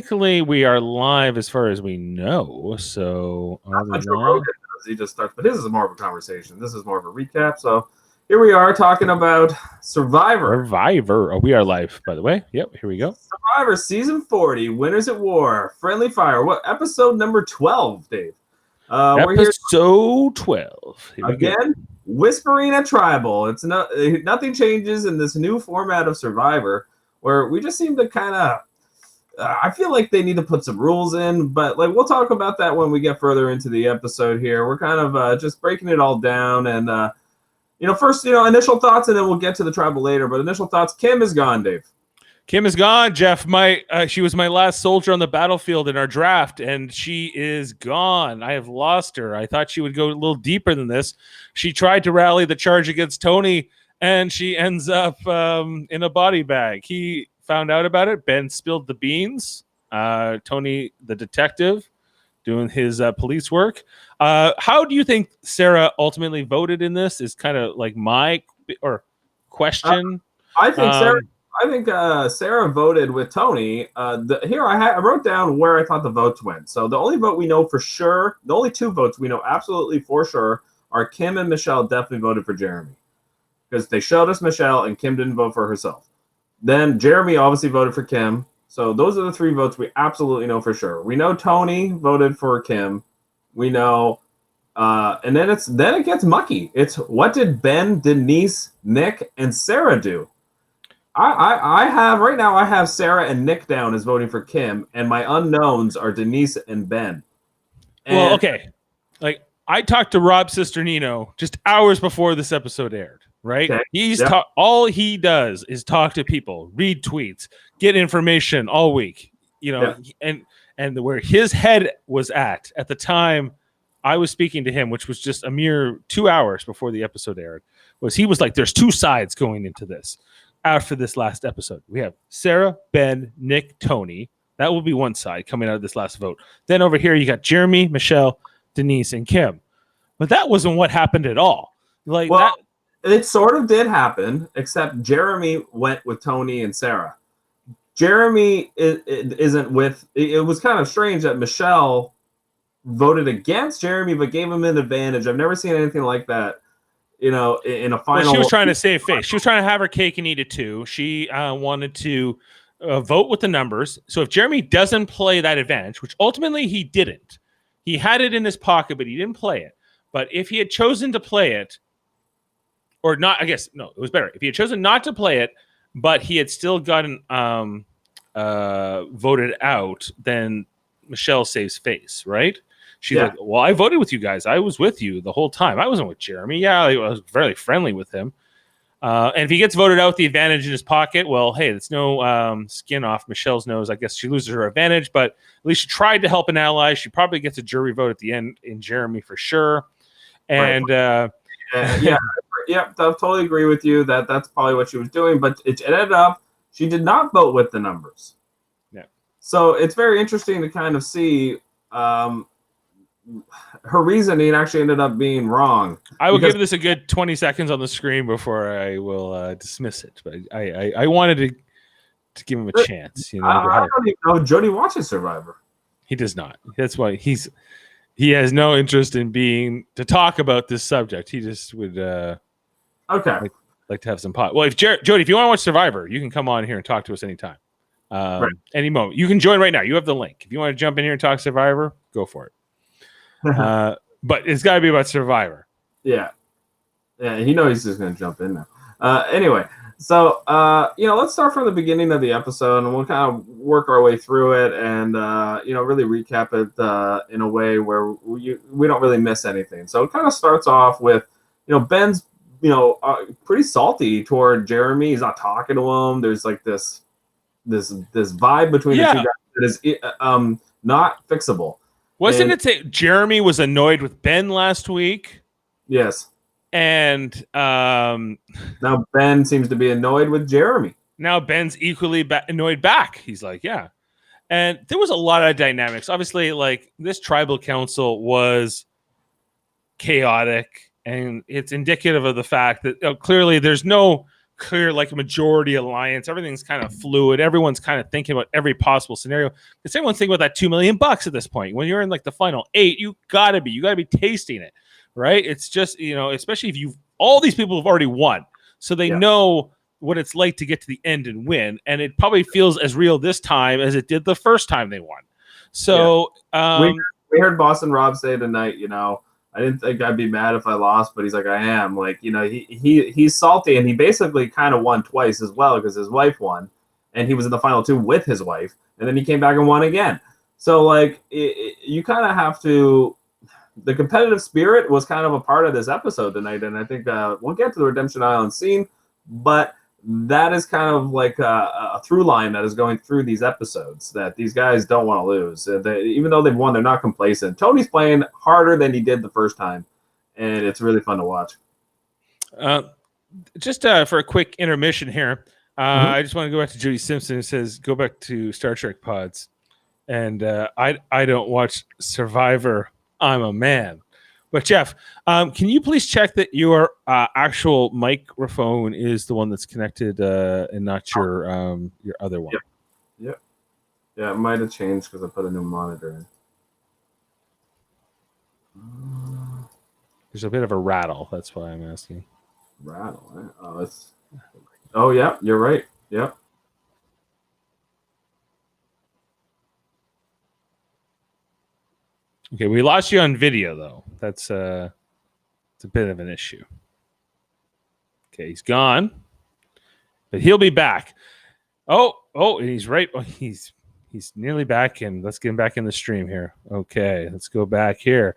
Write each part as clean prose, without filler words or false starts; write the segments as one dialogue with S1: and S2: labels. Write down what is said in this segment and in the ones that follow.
S1: technically we are live as far as we know. So
S2: That's what Joe Rogan does. He just starts, but his is more of a conversation. This is more of a recap. So here we are talking about Survivor.
S1: Oh, we are live, by the way. Yep, here we go.
S2: Survivor Season 40, Winners at War, Friendly Fire. What episode number 12, Dave?
S1: We're here. Episode 12. Here
S2: again, Whispering at Tribal. It's nothing changes in this new format of Survivor, where we just seem to kind of. I feel like they need to put some rules in, but like we'll talk about that when we get further into the episode. Here, we're kind of just breaking it all down, and first, initial thoughts, and then we'll get to the tribal later. But initial thoughts: Kim is gone, Dave.
S1: Kim is gone, Jeff. She was my last soldier on the battlefield in our draft, and she is gone. I have lost her. I thought she would go a little deeper than this. She tried to rally the charge against Tony, and she ends up in a body bag. He found out about it. Ben spilled the beans. Tony, the detective, doing his police work. How do you think Sarah ultimately voted in this? Is kind of like my question.
S2: I think Sarah voted with Tony. I wrote down where I thought the votes went. So the only vote we know for sure, the only two votes we know absolutely for sure are Kim and Michelle definitely voted for Jeremy. Because they showed us Michelle and Kim didn't vote for herself. Then Jeremy obviously voted for Kim. So those are the three votes we absolutely know for sure. We know Tony voted for Kim. We know, and then it gets mucky. It's what did Ben, Denise, Nick, and Sarah do? I have Sarah and Nick down as voting for Kim, and my unknowns are Denise and Ben.
S1: Well, okay. Like I talked to Rob Cisternino just hours before this episode aired, right? Okay. All he does is talk to people, read tweets, get information all week, and where his head was at the time I was speaking to him, which was just a mere 2 hours before the episode aired, he was like, there's two sides going into this. After this last episode, we have Sarah, Ben, Nick, Tony. That will be one side coming out of this last vote. Then over here, you got Jeremy, Michelle, Denise, and Kim. But that wasn't what happened at all.
S2: It sort of did happen, except Jeremy went with Tony and Sarah. Jeremy isn't with. It was kind of strange that Michelle voted against Jeremy, but gave him an advantage. I've never seen anything like that. In a final.
S1: Well, she was trying to save face. She was trying to have her cake and eat it too. She wanted to vote with the numbers. So if Jeremy doesn't play that advantage, which ultimately he didn't, he had it in his pocket, but he didn't play it. But if he had chosen to play it, or not, I guess, no, it was better. If he had chosen not to play it, but he had still gotten voted out, then Michelle saves face, right? She's like, well, I voted with you guys. I was with you the whole time. I wasn't with Jeremy. Yeah, I was very friendly with him. And if he gets voted out with the advantage in his pocket, well, hey, it's no skin off Michelle's nose. I guess she loses her advantage, but at least she tried to help an ally. She probably gets a jury vote at the end in Jeremy for sure. And
S2: I totally agree with you that that's probably what she was doing. But it ended up she did not vote with the numbers.
S1: Yeah.
S2: So it's very interesting to kind of see. Her reasoning actually ended up being wrong.
S1: I will give this a good 20 seconds on the screen before I will dismiss it. But I wanted to give him a chance.
S2: I don't even know Jody watches Survivor.
S1: He does not. That's why he has no interest in to talk about this subject. He just would like to have some pot. Well, Jody, if you want to watch Survivor, you can come on here and talk to us anytime. Any moment. You can join right now. You have the link. If you want to jump in here and talk Survivor, go for it. But it's got to be about Survivor.
S2: Yeah, he knows he's just going to jump in now. Anyway, so let's start from the beginning of the episode, and we'll kind of work our way through it, and really recap it in a way where we don't really miss anything. So it kind of starts off with Ben's pretty salty toward Jeremy. He's not talking to him. There's like this vibe between the two guys that is not fixable.
S1: Wasn't it say Jeremy was annoyed with Ben last week?
S2: Yes.
S1: And
S2: now Ben seems to be annoyed with Jeremy.
S1: Now Ben's equally annoyed back. He's like, yeah. And there was a lot of dynamics. Obviously, like this tribal council was chaotic, and it's indicative of the fact that clearly there's no clear like majority alliance. Everything's kind of fluid. Everyone's kind of thinking about every possible scenario. Because everyone's thinking about that $2 million at this point. When you're in like the final 8, you gotta be tasting it, right? It's just, especially if all these people have already won, so they know what it's like to get to the end and win, and it probably feels as real this time as it did the first time they won. So
S2: we heard Boston Rob say tonight, I didn't think I'd be mad if I lost, but he's like, I am. Like, he's salty, and he basically kind of won twice as well because his wife won, and he was in the final 2 with his wife, and then he came back and won again. So, like, you kind of have to. The competitive spirit was kind of a part of this episode tonight, and I think we'll get to the Redemption Island scene, but that is kind of like a through line that is going through these episodes, that these guys don't want to lose. Even though they've won, they're not complacent. Tony's playing harder than he did the first time, and it's really fun to watch.
S1: Just for a quick intermission here, I just want to go back to Judy Simpson, who says, go back to Star Trek pods. And I don't watch Survivor. I'm a man. But Jeff, can you please check that your actual microphone is the one that's connected and not your other one?
S2: Yep. Yeah, it might have changed because I put a new monitor in.
S1: There's a bit of a rattle. That's why I'm asking.
S2: Rattle? Eh? Oh, yeah, you're right. Yep.
S1: Okay, we lost you on video, though. It's a bit of an issue. Okay, he's gone, but he'll be back. Oh, and he's right. Oh, he's nearly back, and let's get him back in the stream here. Okay, let's go back here.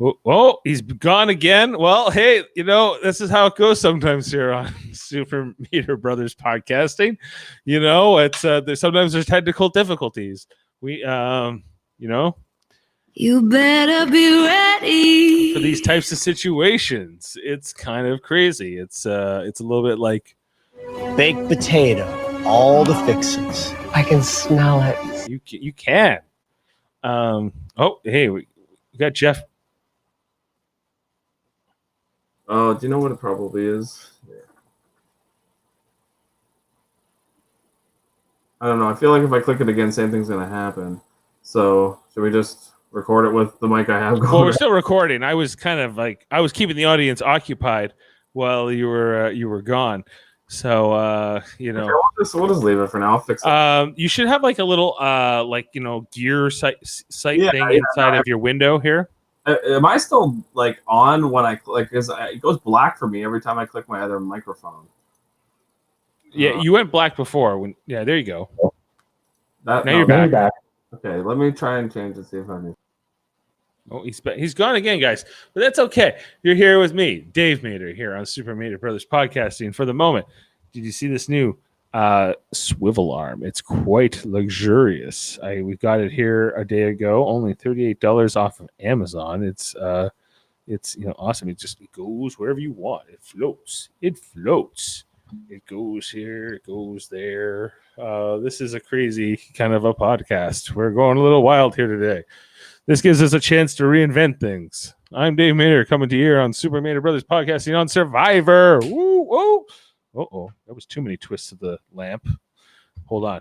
S1: Oh, he's gone again. Well, hey, this is how it goes sometimes here on Super Meter Brothers podcasting. It's sometimes there's technical difficulties.
S3: You better be ready
S1: for these types of situations. It's kind of crazy. It's a little bit like
S4: baked potato, all the fixings. I can smell it.
S1: You can. Hey, we got Jeff.
S2: Oh, do you know what it probably is? Yeah. I don't know. I feel like if I click it again, same thing's gonna happen. So should we just record it with the mic I have going?
S1: Well, we're still recording. I was kind of like I was keeping the audience occupied while you were gone. So
S2: okay, we'll just leave it for now. I'll fix it.
S1: You should have like a little gear site thing inside of your window here.
S2: Am I still like on when I click? Because it goes black for me every time I click my other microphone.
S1: Yeah, you went black before. There you go. Now you're back.
S2: Okay, let me try and change it. See if I can.
S1: Oh, he's gone again, guys. But that's okay. You're here with me, Dave Mater, here on Super Meter Brothers Podcasting. For the moment, did you see this new swivel arm? It's quite luxurious. We got it here a day ago, only $38 off of Amazon. It's awesome. It goes wherever you want. It floats. It goes here. It goes there. This is a crazy kind of a podcast. We're going a little wild here today. This gives us a chance to reinvent things. I'm Dave Mater, coming to you here on Super Mater Brothers Podcasting on Survivor. Woo, woo. Uh-oh, that was too many twists of the lamp. Hold on.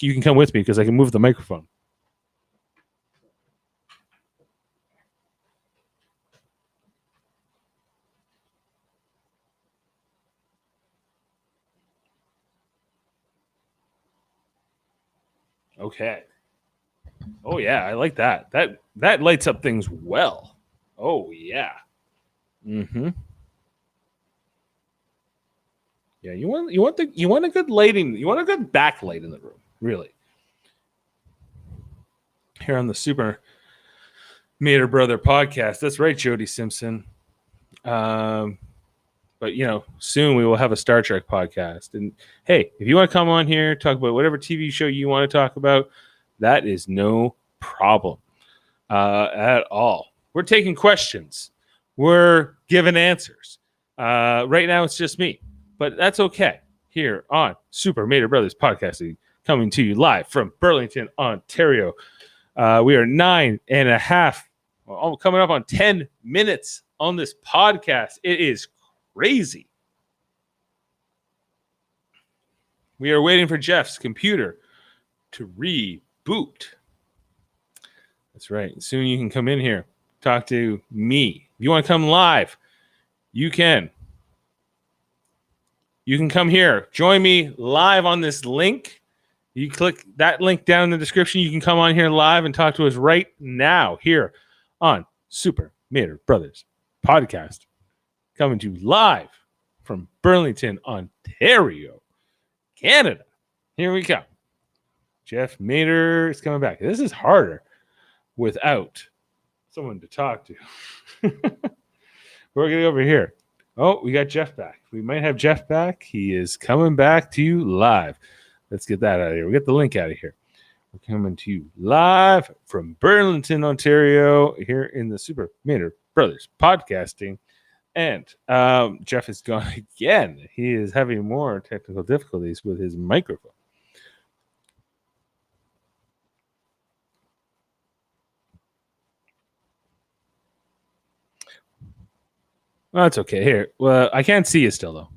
S1: You can come with me because I can move the microphone. Okay. Oh yeah, I like that. That lights up things well. Oh yeah. Mm-hmm. Yeah, you want a good lighting. You want a good backlight in the room, really. Here on the Super Mater Brother podcast. That's right, Jody Simpson. But soon we will have a Star Trek podcast. And hey, if you want to come on here, talk about whatever TV show you want to talk about, that is no problem at all. We're taking questions. We're giving answers. Right now, it's just me, but that's okay. Here on Super Mater Brothers Podcasting, coming to you live from Burlington, Ontario. We are 9.5, coming up on 10 minutes on this podcast. It is crazy. We are waiting for Jeff's computer to reboot. That's right. Soon you can come in here, talk to me. If you want to come live, you can. You can come here. Join me live on this link. You click that link down in the description. You can come on here live and talk to us right now here on Super Mater Brothers Podcast. Coming to you live from Burlington, Ontario, Canada. Here we go. Jeff Mater is coming back. This is harder without someone to talk to. We're going to go over here. Oh, we got Jeff back. We might have Jeff back. He is coming back to you live. Let's get that out of here. We'll get the link out of here. We're coming to you live from Burlington, Ontario, here in the Super Mater Brothers Podcasting. And Jeff is gone again. He is having more technical difficulties with his microphone. Well, that's okay. Here. Well, I can't see you still, though.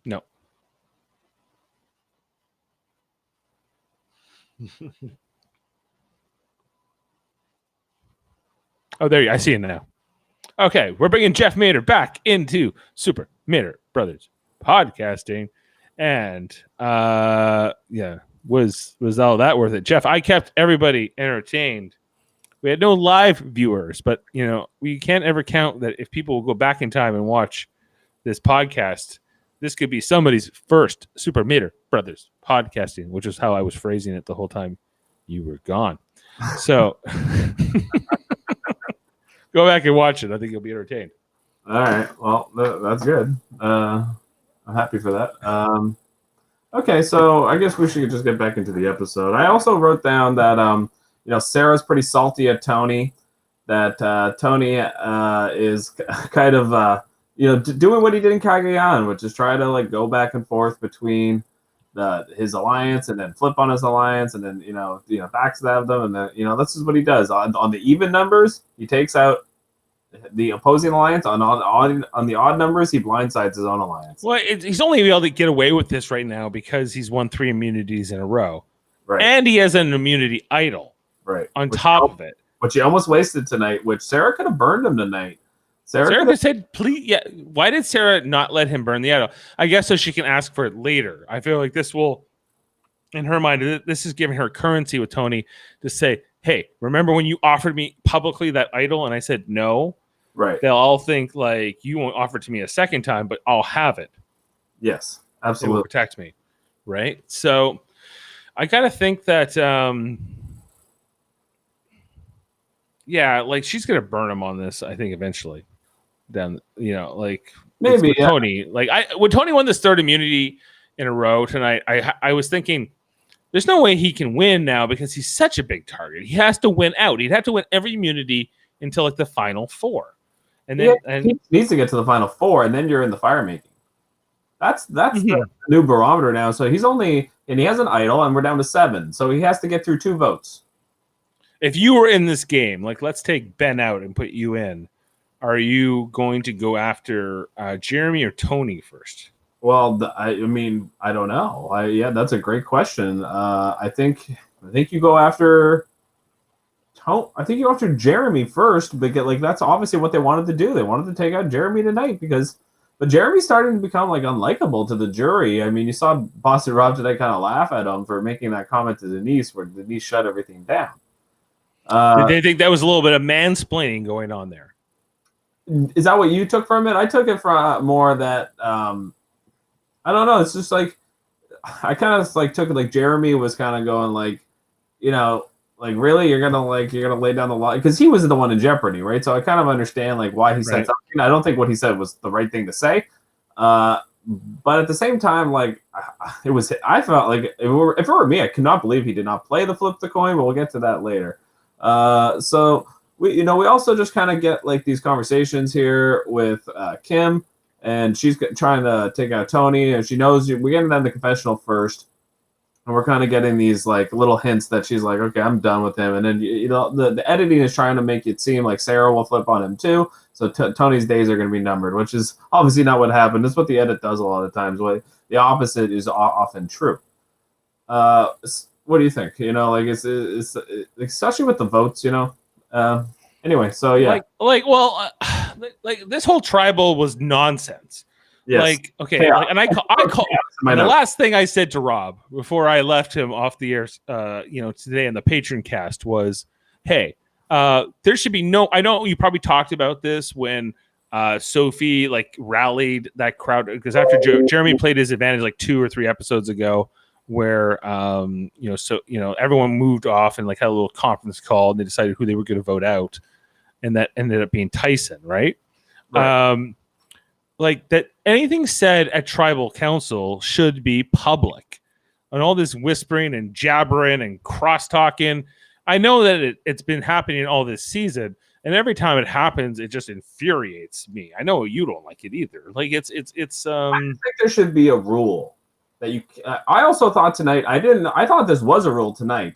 S1: No. Oh, there you go. I see it now. Okay, we're bringing Jeff Mater back into Super Mater Brothers Podcasting. And, yeah, was all that worth it? Jeff, I kept everybody entertained. We had no live viewers, but, you know, we can't ever count that if people will go back in time and watch this podcast, this could be somebody's first Super Mater Brothers Podcasting, which is how I was phrasing it the whole time you were gone. So go back and watch it. I think you'll be entertained.
S2: All right. Well, that's good. I'm happy for that. Okay, so I guess we should just get back into the episode. I also wrote down that you know, Sarah's pretty salty at Tony. That Tony is kind of you know, doing what he did in Cagayan, which is try to like go back and forth between his alliance and then flip on his alliance and then you know backstab them, and then you know this is what he does on the even numbers. He takes out the opposing alliance. On the odd numbers, he blindsides his own alliance.
S1: Well, he's only able to get away with this right now because he's won 3 immunities in a row,
S2: right?
S1: And he has an immunity idol,
S2: right?
S1: On top of it,
S2: which he almost wasted tonight. Which Sarah could have burned him tonight.
S1: Sarah could said, "Please, yeah." Why did Sarah not let him burn the idol? I guess so she can ask for it later. I feel like this will, in her mind, this is giving her currency with Tony to say, "Hey, remember when you offered me publicly that idol and I said no?"
S2: Right.
S1: They'll all think like you won't offer it to me a second time, but I'll have it.
S2: Yes,
S1: it
S2: absolutely.
S1: will protect me, right? So I gotta think that, yeah, like she's gonna burn him on this. I think eventually. Down, you know, like
S2: maybe
S1: yeah. Tony, like when Tony won this 3rd immunity in a row tonight, I was thinking there's no way he can win now because he's such a big target. He has to win out. He'd have to win every immunity until like the final 4, and then
S2: he needs to get to the final 4, and then you're in the fire making. That's the new barometer now. So he's only, and he has an idol, and we're down to 7. So he has to get through 2 votes.
S1: If you were in this game, like let's take Ben out and put you in. Are you going to go after Jeremy or Tony first?
S2: Well, I mean, I don't know. Yeah, that's a great question. I think you go after. I think you go after Jeremy first, because like that's obviously what they wanted to do. They wanted to take out Jeremy tonight but Jeremy's starting to become like unlikable to the jury. I mean, you saw Boston Rob today kind of laugh at him for making that comment to Denise, where Denise shut everything down.
S1: Did they think that was a little bit of mansplaining going on there?
S2: Is that what you took from it? I took it from more that I don't know. It's just like I kind of like took it like Jeremy was kind of going like, you know, like really you're gonna lay down the law because he was the one in jeopardy, right? So I kind of understand like why he said something. I don't think what he said was the right thing to say, but at the same time, like I felt like if it were me, I could not believe he did not play the flip the coin. But we'll get to that later. So. We also just kind of get like these conversations here with Kim, and she's trying to take out Tony, and she knows we're getting them the confessional first. And we're kind of getting these like little hints that she's like, okay, I'm done with him. And then the editing is trying to make it seem like Sarah will flip on him too. So Tony's days are going to be numbered, which is obviously not what happened. That's what the edit does a lot of times. What the opposite is often true. What do you think? Like it's especially with the votes. Anyway, so yeah,
S1: like this whole tribal was nonsense. Yes. Like, okay,
S2: chaos.
S1: And I call the last thing I said to Rob before I left him off the air, today in the Patreon cast was, hey, there should be no. I know you probably talked about this when Sophie like rallied that crowd because after Jeremy played his advantage like 2 or 3 episodes ago, where everyone moved off and like had a little conference call and they decided who they were going to vote out, and that ended up being Tyson, right? Like that anything said at tribal council should be public, and all this whispering and jabbering and cross talking. I know that it's been happening all this season, and every time it happens, it just infuriates me. I know you don't like it either. Like it's. I
S2: think there should be a rule that you. I also thought tonight. I thought this was a rule tonight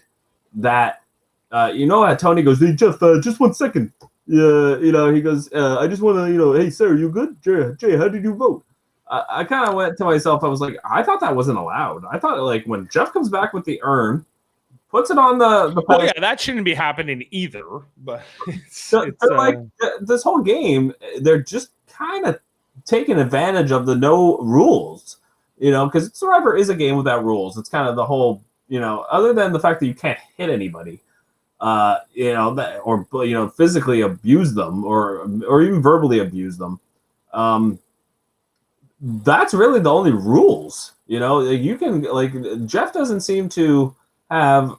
S2: that how Tony goes, hey, Jeff, just 1 second. Yeah, he goes, I just want to, hey, sir, you good? Jay, how did you vote? I kind of went to myself. I was like, I thought that wasn't allowed. I thought like when Jeff comes back with the urn, puts it on the
S1: oh yeah, that shouldn't be happening either. But it's
S2: like this whole game, they're just kind of taking advantage of the no rules, because Survivor is a game without rules. It's kind of the whole, other than the fact that you can't hit anybody. Or physically abuse them or even verbally abuse them. That's really the only rules. You can Jeff doesn't seem to have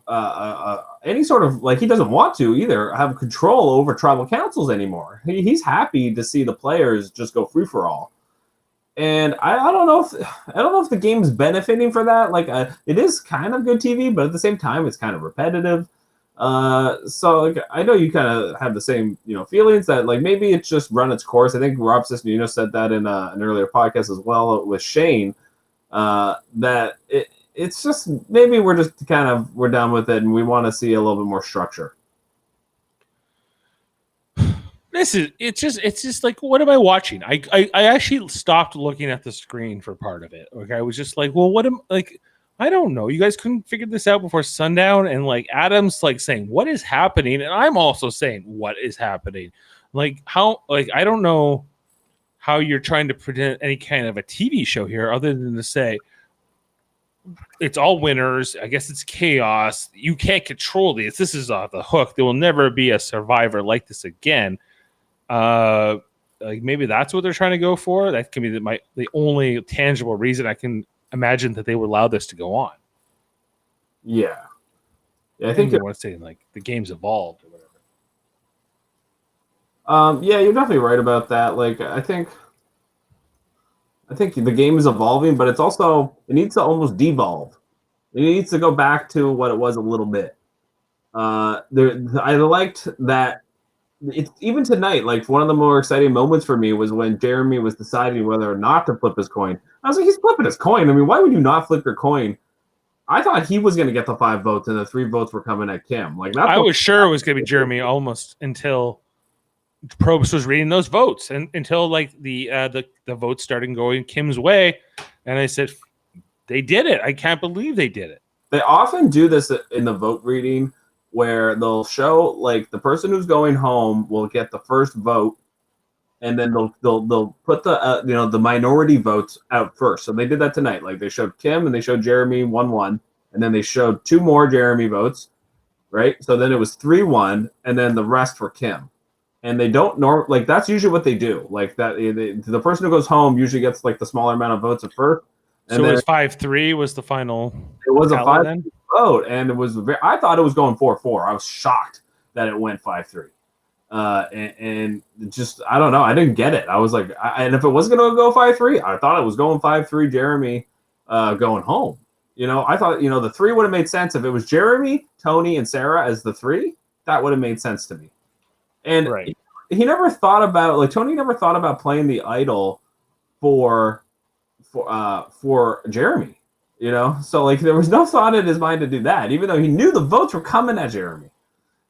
S2: any sort of he doesn't want to either have control over tribal councils anymore. He's happy to see the players just go free for all. And I don't know if the game's benefiting for that. It is kind of good TV, but at the same time, it's kind of repetitive. So I know you kind of have the same feelings that maybe it's just run its course. I think Rob Cisneros said that in an earlier podcast as well with Shane, that it's just maybe we're done with it and we want to see a little bit more structure.
S1: It's just like, what am I watching? I actually stopped looking at the screen for part of it. Okay, I was just like, well, I don't know. You guys couldn't figure this out before sundown, and Adam's saying what is happening, and I'm also saying what is happening. I don't know how you're trying to present any kind of a TV show here, other than to say it's all winners. I guess it's chaos. You can't control this. This is off the hook. There will never be a Survivor like this again. Maybe that's what they're trying to go for. That can be the only tangible reason I can imagine that they would allow this to go on.
S2: Yeah, I think
S1: you want to say the game's evolved or
S2: whatever. Yeah, you're definitely right about that. I think the game is evolving, but it needs to almost devolve. It needs to go back to what it was a little bit. I liked that. It's even tonight, one of the more exciting moments for me was when Jeremy was deciding whether or not to flip his coin. I was like, he's flipping his coin. I mean, why would you not flip your coin? I thought he was going to get the 5 votes and the 3 votes were coming at Kim.
S1: I was sure it was going to be Jeremy almost until Probst was reading those votes and until the votes started going Kim's way. And I said, they did it. I can't believe they did it.
S2: They often do this in the vote reading, where they'll show the person who's going home will get the first vote, and then they'll put the minority votes out first. So they did that tonight. They showed Kim and they showed Jeremy 1-1, and then they showed 2 more Jeremy votes, right? So then it was 3-1, and then the rest for Kim. And they don't that's usually what they do. The person who goes home usually gets the smaller amount of votes at first.
S1: And so it was 5-3 was the final.
S2: It was a 5 vote, and it was I thought it was going 4-4. I was shocked that it went 5-3. And just I don't know. I didn't get it. I was like, and if it was going to go 5-3, I thought it was going 5-3. Jeremy going home. I thought the 3 would have made sense if it was Jeremy, Tony, and Sarah as the 3. That would have made sense to me. And
S1: right.
S2: He never thought about Tony never thought about playing the idol for Jeremy. You know, so like there was no thought in his mind to do that, even though he knew the votes were coming at Jeremy.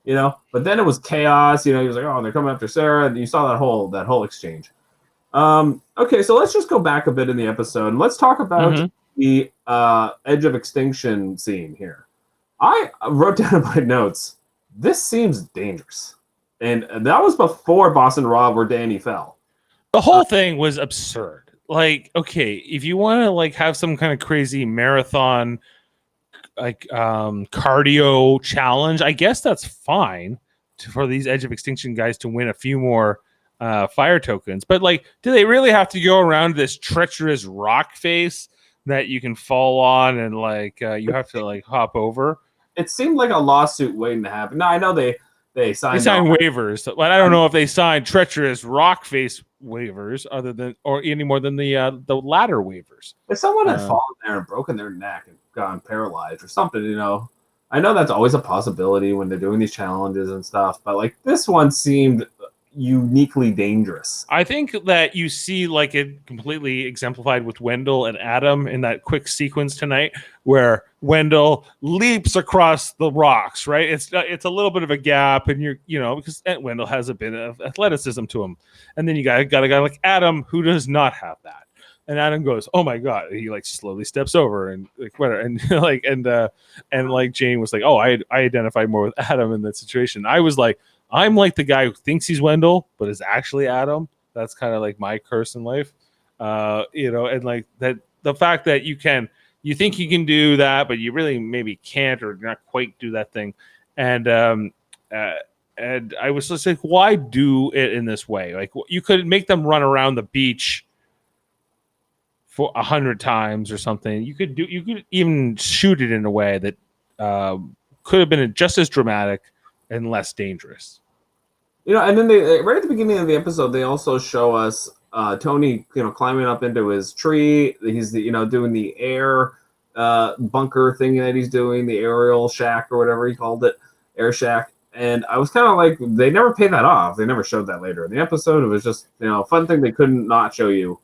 S2: You know, but then it was chaos. You know, he was like, "Oh, they're coming after Sarah," and you saw that whole exchange. Okay, so let's just go back a bit in the episode and let's talk about the Edge of Extinction scene here. I wrote down in my notes, this seems dangerous. And that was before Boston Rob or Danny fell.
S1: The whole thing was absurd. Like, okay, if you want to like have some kind of crazy marathon like cardio challenge, I guess that's fine for these Edge of Extinction guys to win a few more fire tokens. But like, do they really have to go around this treacherous rock face that you can fall on and like you have to like hop over?
S2: It seemed like a lawsuit waiting to happen. Now I know they signed
S1: waivers, but I don't know if they signed treacherous rock face waivers other than or any more than the ladder waivers.
S2: If someone had fallen there and broken their neck and gone paralyzed or something, you know, I know that's always a possibility when they're doing these challenges and stuff, but like this one seemed uniquely dangerous.
S1: I think that you see like it completely exemplified with Wendell and Adam in that quick sequence tonight where Wendell leaps across the rocks, right? It's a little bit of a gap, and you know, because Wendell has a bit of athleticism to him, and then you got a guy like Adam who does not have that. And Adam goes, "Oh my god!" He like slowly steps over and like whatever, and like and like Jane was like, "Oh, I identified more with Adam in that situation." I was like, I'm like the guy who thinks he's Wendell, but is actually Adam. That's kind of like my curse in life, you know. And like that, the fact that you think you can do that, but you really maybe can't or not quite do that thing. And I was just like, why do it in this way? Like you could make them run around the beach for 100 times or something. You could even shoot it in a way that could have been just as dramatic and less dangerous.
S2: You know, and then they right at the beginning of the episode, they also show us Tony, you know, climbing up into his tree. He's doing the air bunker thing that he's doing, the aerial shack or whatever he called it, air shack. And I was kind of like, they never paid that off. They never showed that later in the episode. It was just, you know, a fun thing they couldn't not show you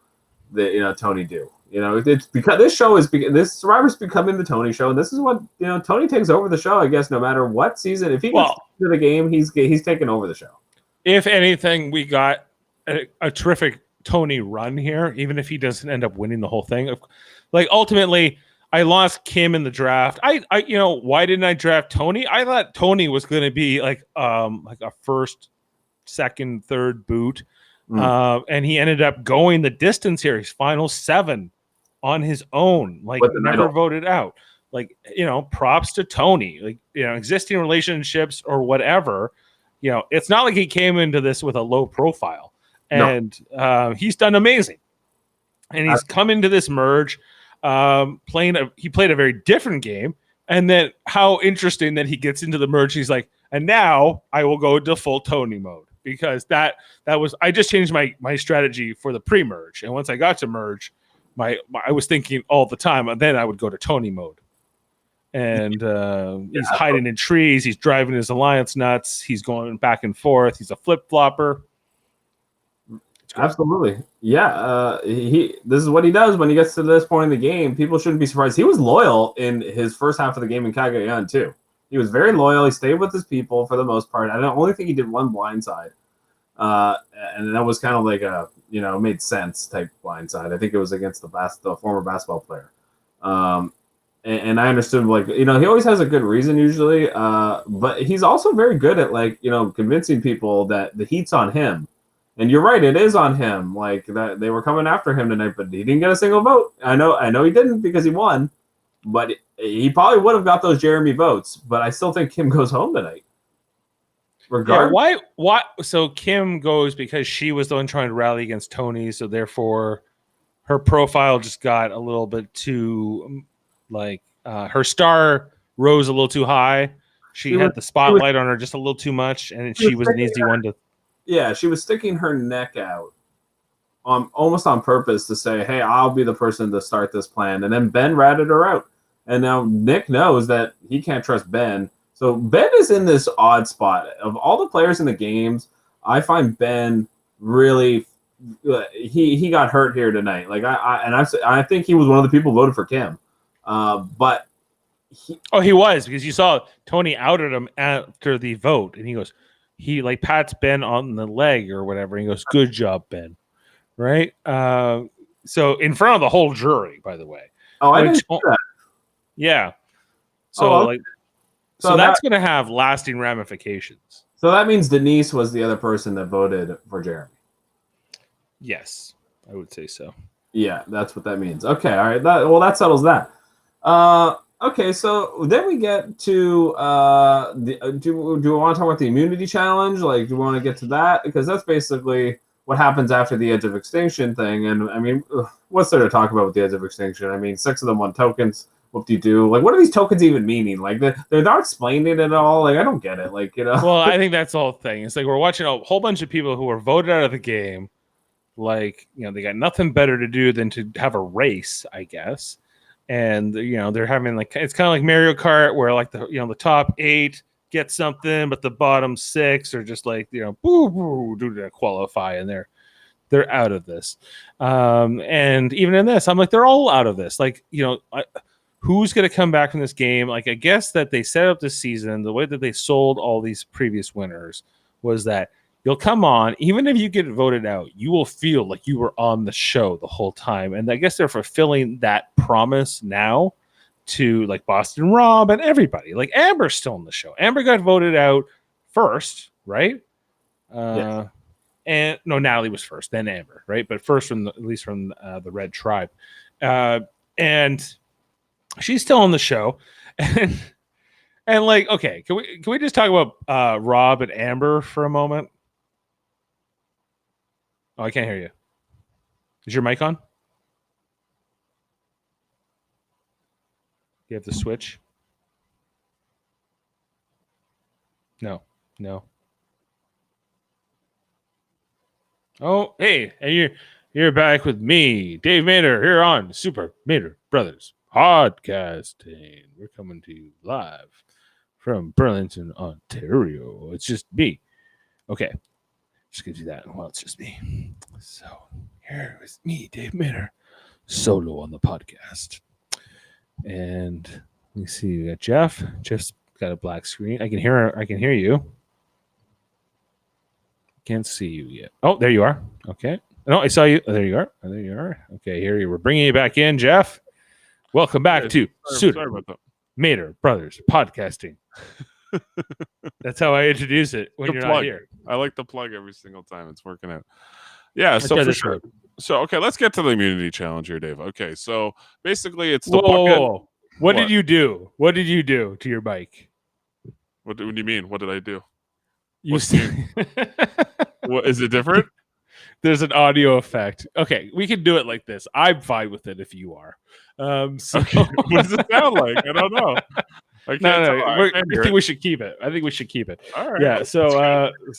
S2: that, you know, Tony do. You know, it's because this Survivor's becoming the Tony show, and this is what, you know, Tony takes over the show, I guess, no matter what season. If he gets to the game, he's taking over the show.
S1: If anything, we got a terrific Tony run here, even if he doesn't end up winning the whole thing. Like ultimately, I lost Kim in the draft. I you know, why didn't I draft Tony? I thought Tony was going to be like a first, second, third boot, and he ended up going the distance here. He's final 7 on his own, like never voted out. Like, you know, props to Tony. Like, you know, existing relationships or whatever. You know, it's not like he came into this with a low profile, and he's done amazing. And he's come into this merge, he played a very different game. And then how interesting that he gets into the merge. He's like, and now I will go to full Tony mode, because that was, I just changed my strategy for the pre-merge. And once I got to merge, I was thinking all the time, and then I would go to Tony mode. And he's hiding in trees. He's driving his alliance nuts. He's going back and forth. He's a flip flopper.
S2: Absolutely, yeah. This is what he does when he gets to this point in the game. People shouldn't be surprised. He was loyal in his first half of the game in Cagayan too. He was very loyal. He stayed with his people for the most part. I don't only think he did one blindside, and that was kind of like a, you know, made sense type blindside. I think it was against the former basketball player. And I understood, like, you know, he always has a good reason usually, but he's also very good at, like, you know, convincing people that the heat's on him. And you're right, it is on him. Like, that they were coming after him tonight, but he didn't get a single vote. I know he didn't, because he won, but he probably would have got those Jeremy votes. But I still think Kim goes home tonight. Regardless.
S1: Yeah, why? So Kim goes because she was the one trying to rally against Tony, so therefore her profile just got a little bit too, like, her star rose a little too high. She had the spotlight on her just a little too much, and she was an easy one to.
S2: Yeah, she was sticking her neck out, almost on purpose, to say, "Hey, I'll be the person to start this plan." And then Ben ratted her out, and now Nick knows that he can't trust Ben. So Ben is in this odd spot. Of all the players in the games, I find Ben really, he got hurt here tonight. Like I think he was one of the people voted for Kim. But
S1: he was, because you saw Tony outed him after the vote, and he goes, he like pats Ben on the leg or whatever, and he goes, "Good job, Ben." Right? So in front of the whole jury, by the way.
S2: I didn't see that.
S1: Yeah. So
S2: okay.
S1: so that's going to have lasting ramifications.
S2: So that means Denise was the other person that voted for Jeremy.
S1: Yes, I would say so.
S2: Yeah, that's what that means. Okay, all right. That settles that. Okay, so then we get to do we want to talk about the immunity challenge? Like, do we want to get to that? Because that's basically what happens after the Edge of Extinction thing. And I mean, what's there to talk about with the Edge of Extinction? I mean, 6 of them won tokens. What do you do? Like, what are these tokens even meaning? Like, they're not explaining it at all. Like, I don't get it. Like,
S1: Well, I think that's the whole thing. It's like we're watching a whole bunch of people who were voted out of the game. Like, they got nothing better to do than to have a race, I guess. And they're having it's kind of like Mario Kart, where like the top 8 get something, but the bottom 6 are just like boo boo do to qualify, and they're out of this. And even in this, I'm like, they're all out of this. Like, who's going to come back from this game? Like, I guess that they set up this season, the way that they sold all these previous winners was that you'll come on, even if you get voted out, you will feel like you were on the show the whole time. And I guess they're fulfilling that promise now to like Boston Rob and everybody. Like Amber's still on the show. Amber got voted out first, right?
S2: Yes.
S1: And no, Natalie was first, then Amber, right? But first at least from the Red Tribe. And she's still on the show. And like, okay, can we just talk about Rob and Amber for a moment? Oh, I can't hear you. Is your mic on? You have the switch? No. Oh, hey, and you're back with me, Dave Mader, here on Super Mader Brothers Podcasting. We're coming to you live from Burlington, Ontario. It's just me. Okay. Just gonna do that. Well, it's just me. So here is me, Dave Mader, solo on the podcast. And let me see. We got Jeff. Jeff's got a black screen. I can hear you. Can't see you yet. Oh, there you are. Okay. No, I saw you. Oh, there you are. Okay, here we're bringing you back in, Jeff. Welcome back to Super Mader Brothers Podcasting. That's how I introduce it when you're not here.
S5: I like the plug every single time. It's working out. Yeah, so for sure. So, okay, let's get to the immunity challenge here, Dave. Okay, so basically it's the bucket.
S1: Whoa. What did you do? What did you do to your bike?
S5: What do you mean? What did I do?
S1: What
S5: is it different?
S1: There's an audio effect. Okay, we can do it like this. I'm fine with it if you are. So
S5: okay. What does it sound like? I don't know. I
S1: think we should keep it. I think we should keep it.
S5: All right.
S1: Yeah. So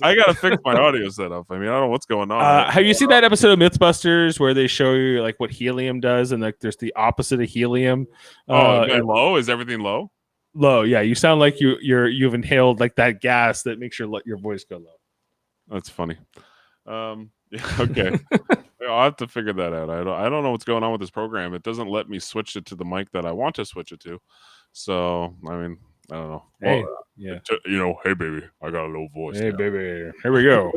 S5: I gotta fix my audio setup. I mean, I don't know what's going on.
S1: Have you seen that episode of Mythbusters where they show you like what helium does, and like there's the opposite of helium?
S5: Low? Is everything low?
S1: Low. Yeah. You sound like you've inhaled like that gas that makes your voice go low.
S5: That's funny. Okay. I'll have to figure that out. I don't know what's going on with this program. It doesn't let me switch it to the mic that I want to switch it to. So, I mean, I don't know.
S1: Hey,
S5: hey, baby, I got a low voice.
S1: Hey, baby, here we go.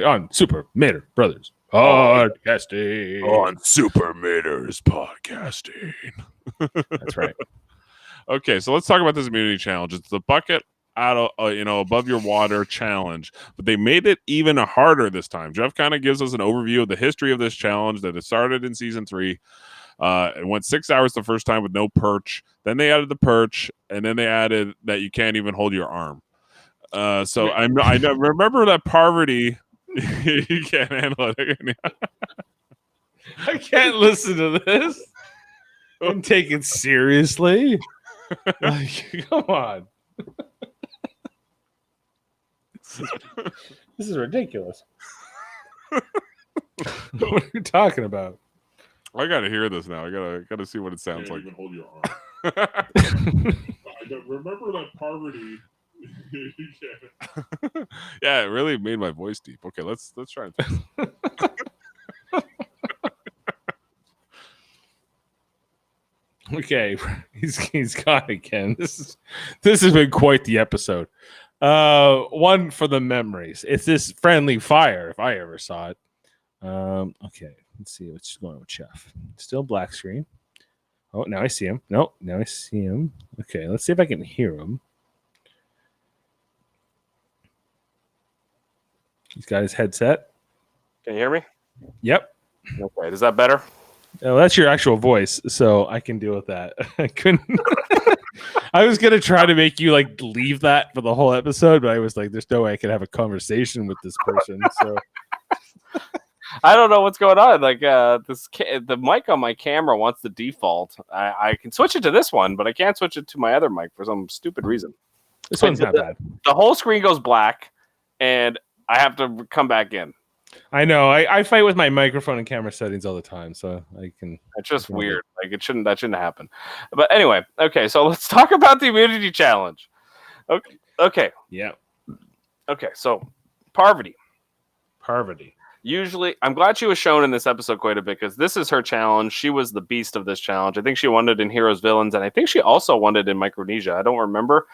S1: On Super Mader Brothers Podcasting.
S5: On Super Mader's Podcasting.
S1: That's right.
S5: Okay, so let's talk about this immunity challenge. It's the bucket out of above your water challenge, but they made it even harder this time. Jeff kind of gives us an overview of the history of this challenge, that it started in season 3. It went 6 hours the first time with no perch. Then they added the perch, and then they added that you can't even hold your arm. So I remember that Parvati. You can't handle it.
S1: I can't listen to this and take it seriously. Like, come on. This is ridiculous. What are you talking about?
S5: I gotta hear this now. I gotta see what it sounds like. Even hold your arm. Remember that Parvati. Yeah, it really made my voice deep. Okay, let's try and fix it.
S1: Okay, he's gone again. This has been quite the episode. One for the memories. It's this friendly fire, if I ever saw it. Okay, let's see what's going on with Jeff. Still black screen. Oh, now I see him. No, now I see him. Okay, let's see if I can hear him. He's got his headset.
S6: Can you hear me?
S1: Yep.
S6: Okay, is that better?
S1: Oh, that's your actual voice, so I can deal with that. I couldn't. I was gonna try to make you like leave that for the whole episode, but I was like, "There's no way I could have a conversation with this person." So
S6: I don't know what's going on. Like the mic on my camera wants the default. I can switch it to this one, but I can't switch it to my other mic for some stupid reason.
S1: this one's not bad.
S6: The whole screen goes black, and I have to come back in.
S1: I know. I fight with my microphone and camera settings all the time, so I can.
S6: It's just weird. Like that shouldn't happen. But anyway, okay. So let's talk about the immunity challenge. Okay.
S1: Yeah.
S6: Okay. So Parvati.
S1: Usually,
S6: I'm glad she was shown in this episode quite a bit because this is her challenge. She was the beast of this challenge. I think she won it in Heroes Villains, and I think she also won it in Micronesia. I don't remember.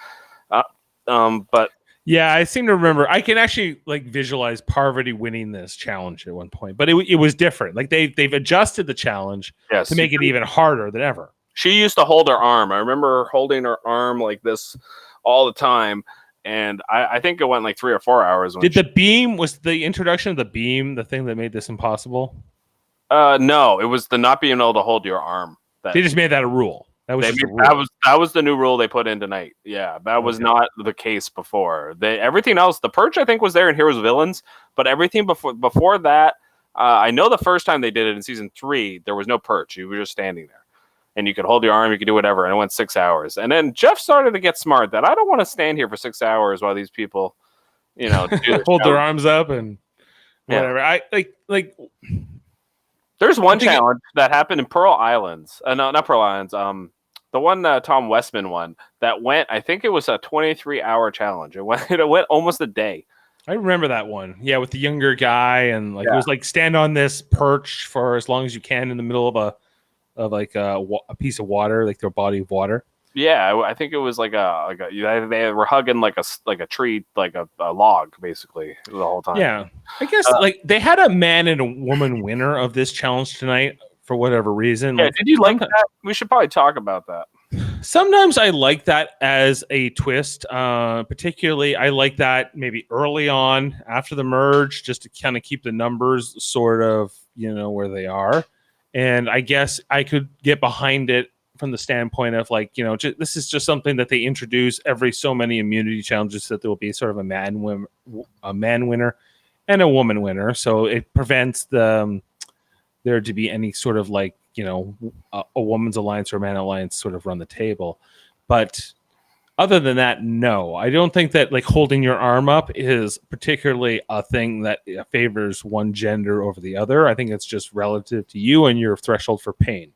S6: But
S1: yeah, I seem to remember. I can actually like visualize Parvati winning this challenge at one point, but it was different. Like they've adjusted the challenge to make it even harder than ever.
S6: She used to hold her arm. I remember her holding her arm like this all the time. And I think it went like 3 or 4 hours.
S1: Was the introduction of the beam the thing that made this impossible?
S6: No, it was the not being able to hold your arm.
S1: They just made that a rule. That
S6: was the new rule they put in tonight. Yeah, that was not the case before. Everything else, the perch I think was there in Heroes Villains, but everything before that, I know the first time they did it in season 3, there was no perch. You were just standing there. And you could hold your arm, you could do whatever, and it went 6 hours. And then Jeff started to get smart that I don't want to stand here for 6 hours while these people,
S1: hold their arms up and whatever. I like.
S6: There's one challenge that happened in Pearl Islands. No, not Pearl Islands. The one Tom Westman won that went. I think it was a 23-hour challenge. It went almost a day.
S1: I remember that one. Yeah, with the younger guy and it was like stand on this perch for as long as you can in the middle of a piece of water, like their body of water. Yeah,
S6: I think it was like they were hugging like a tree, like a log, basically the whole time.
S1: Yeah, I guess like they had a man and a woman winner of this challenge tonight for whatever reason.
S6: Yeah, did you like that? We should probably talk about that.
S1: Sometimes I like that as a twist. Particularly, I like that maybe early on after the merge, just to kind of keep the numbers sort of where they are. And I guess I could get behind it from the standpoint of this is just something that they introduce every so many immunity challenges, that there will be sort of a man winner and a woman winner. So it prevents there to be any sort of a woman's alliance or a man alliance sort of run the table. But other than that, no, I don't think that holding your arm up is particularly a thing that favors one gender over the other. I think it's just relative to you and your threshold for pain.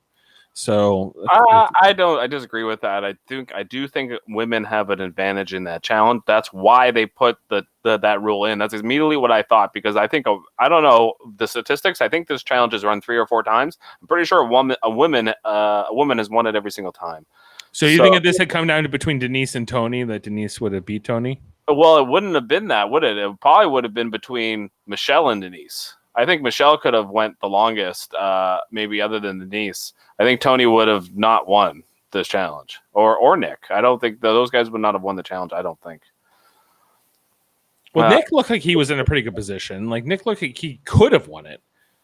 S1: So
S6: I disagree with that. I do think women have an advantage in that challenge. That's why they put that rule in. That's immediately what I thought, because I think I don't know the statistics. I think this challenge is run 3 or 4 times. I'm pretty sure a woman has won it every single time.
S1: So you think if this had come down to between Denise and Tony, that Denise would have beat Tony?
S6: Well, it wouldn't have been that, would it? It probably would have been between Michelle and Denise. I think Michelle could have went the longest, maybe other than Denise. I think Tony would have not won this challenge, or Nick. I don't think those guys would not have won the challenge. I don't think.
S1: Well, Nick looked like he was in a pretty good position. Nick looked like he could have won it.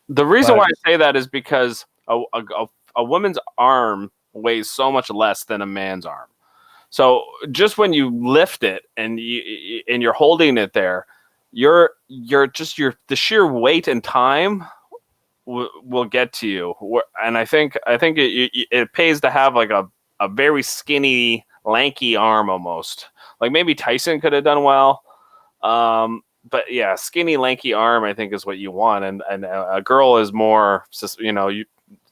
S6: The reason why I say that is because a woman's arm weighs so much less than a man's arm. So just when you lift it and you're holding it there, the sheer weight and time will get to you. And I think it pays to have a very skinny, lanky arm almost. Like maybe Tyson could have done well. But yeah, skinny, lanky arm, I think, is what you want. And a girl is more,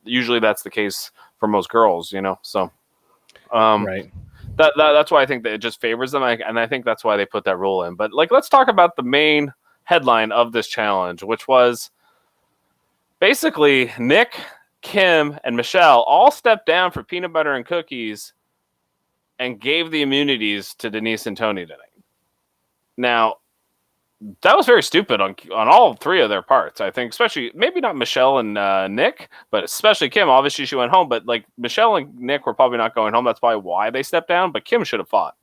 S6: usually that's the case for most girls, so
S1: right.
S6: That's why I think that it just favors them, and I think that's why they put that rule in. But let's talk about the main headline of this challenge, which was basically Nick Kim, and Michelle all stepped down for peanut butter and cookies and gave the immunities to Denise and Tony tonight. Now, that was very stupid on all three of their parts, I think, especially maybe not Michelle and Nick, but especially Kim. Obviously, she went home, but like Michelle and Nick were probably not going home. That's probably why they stepped down, but Kim should have fought.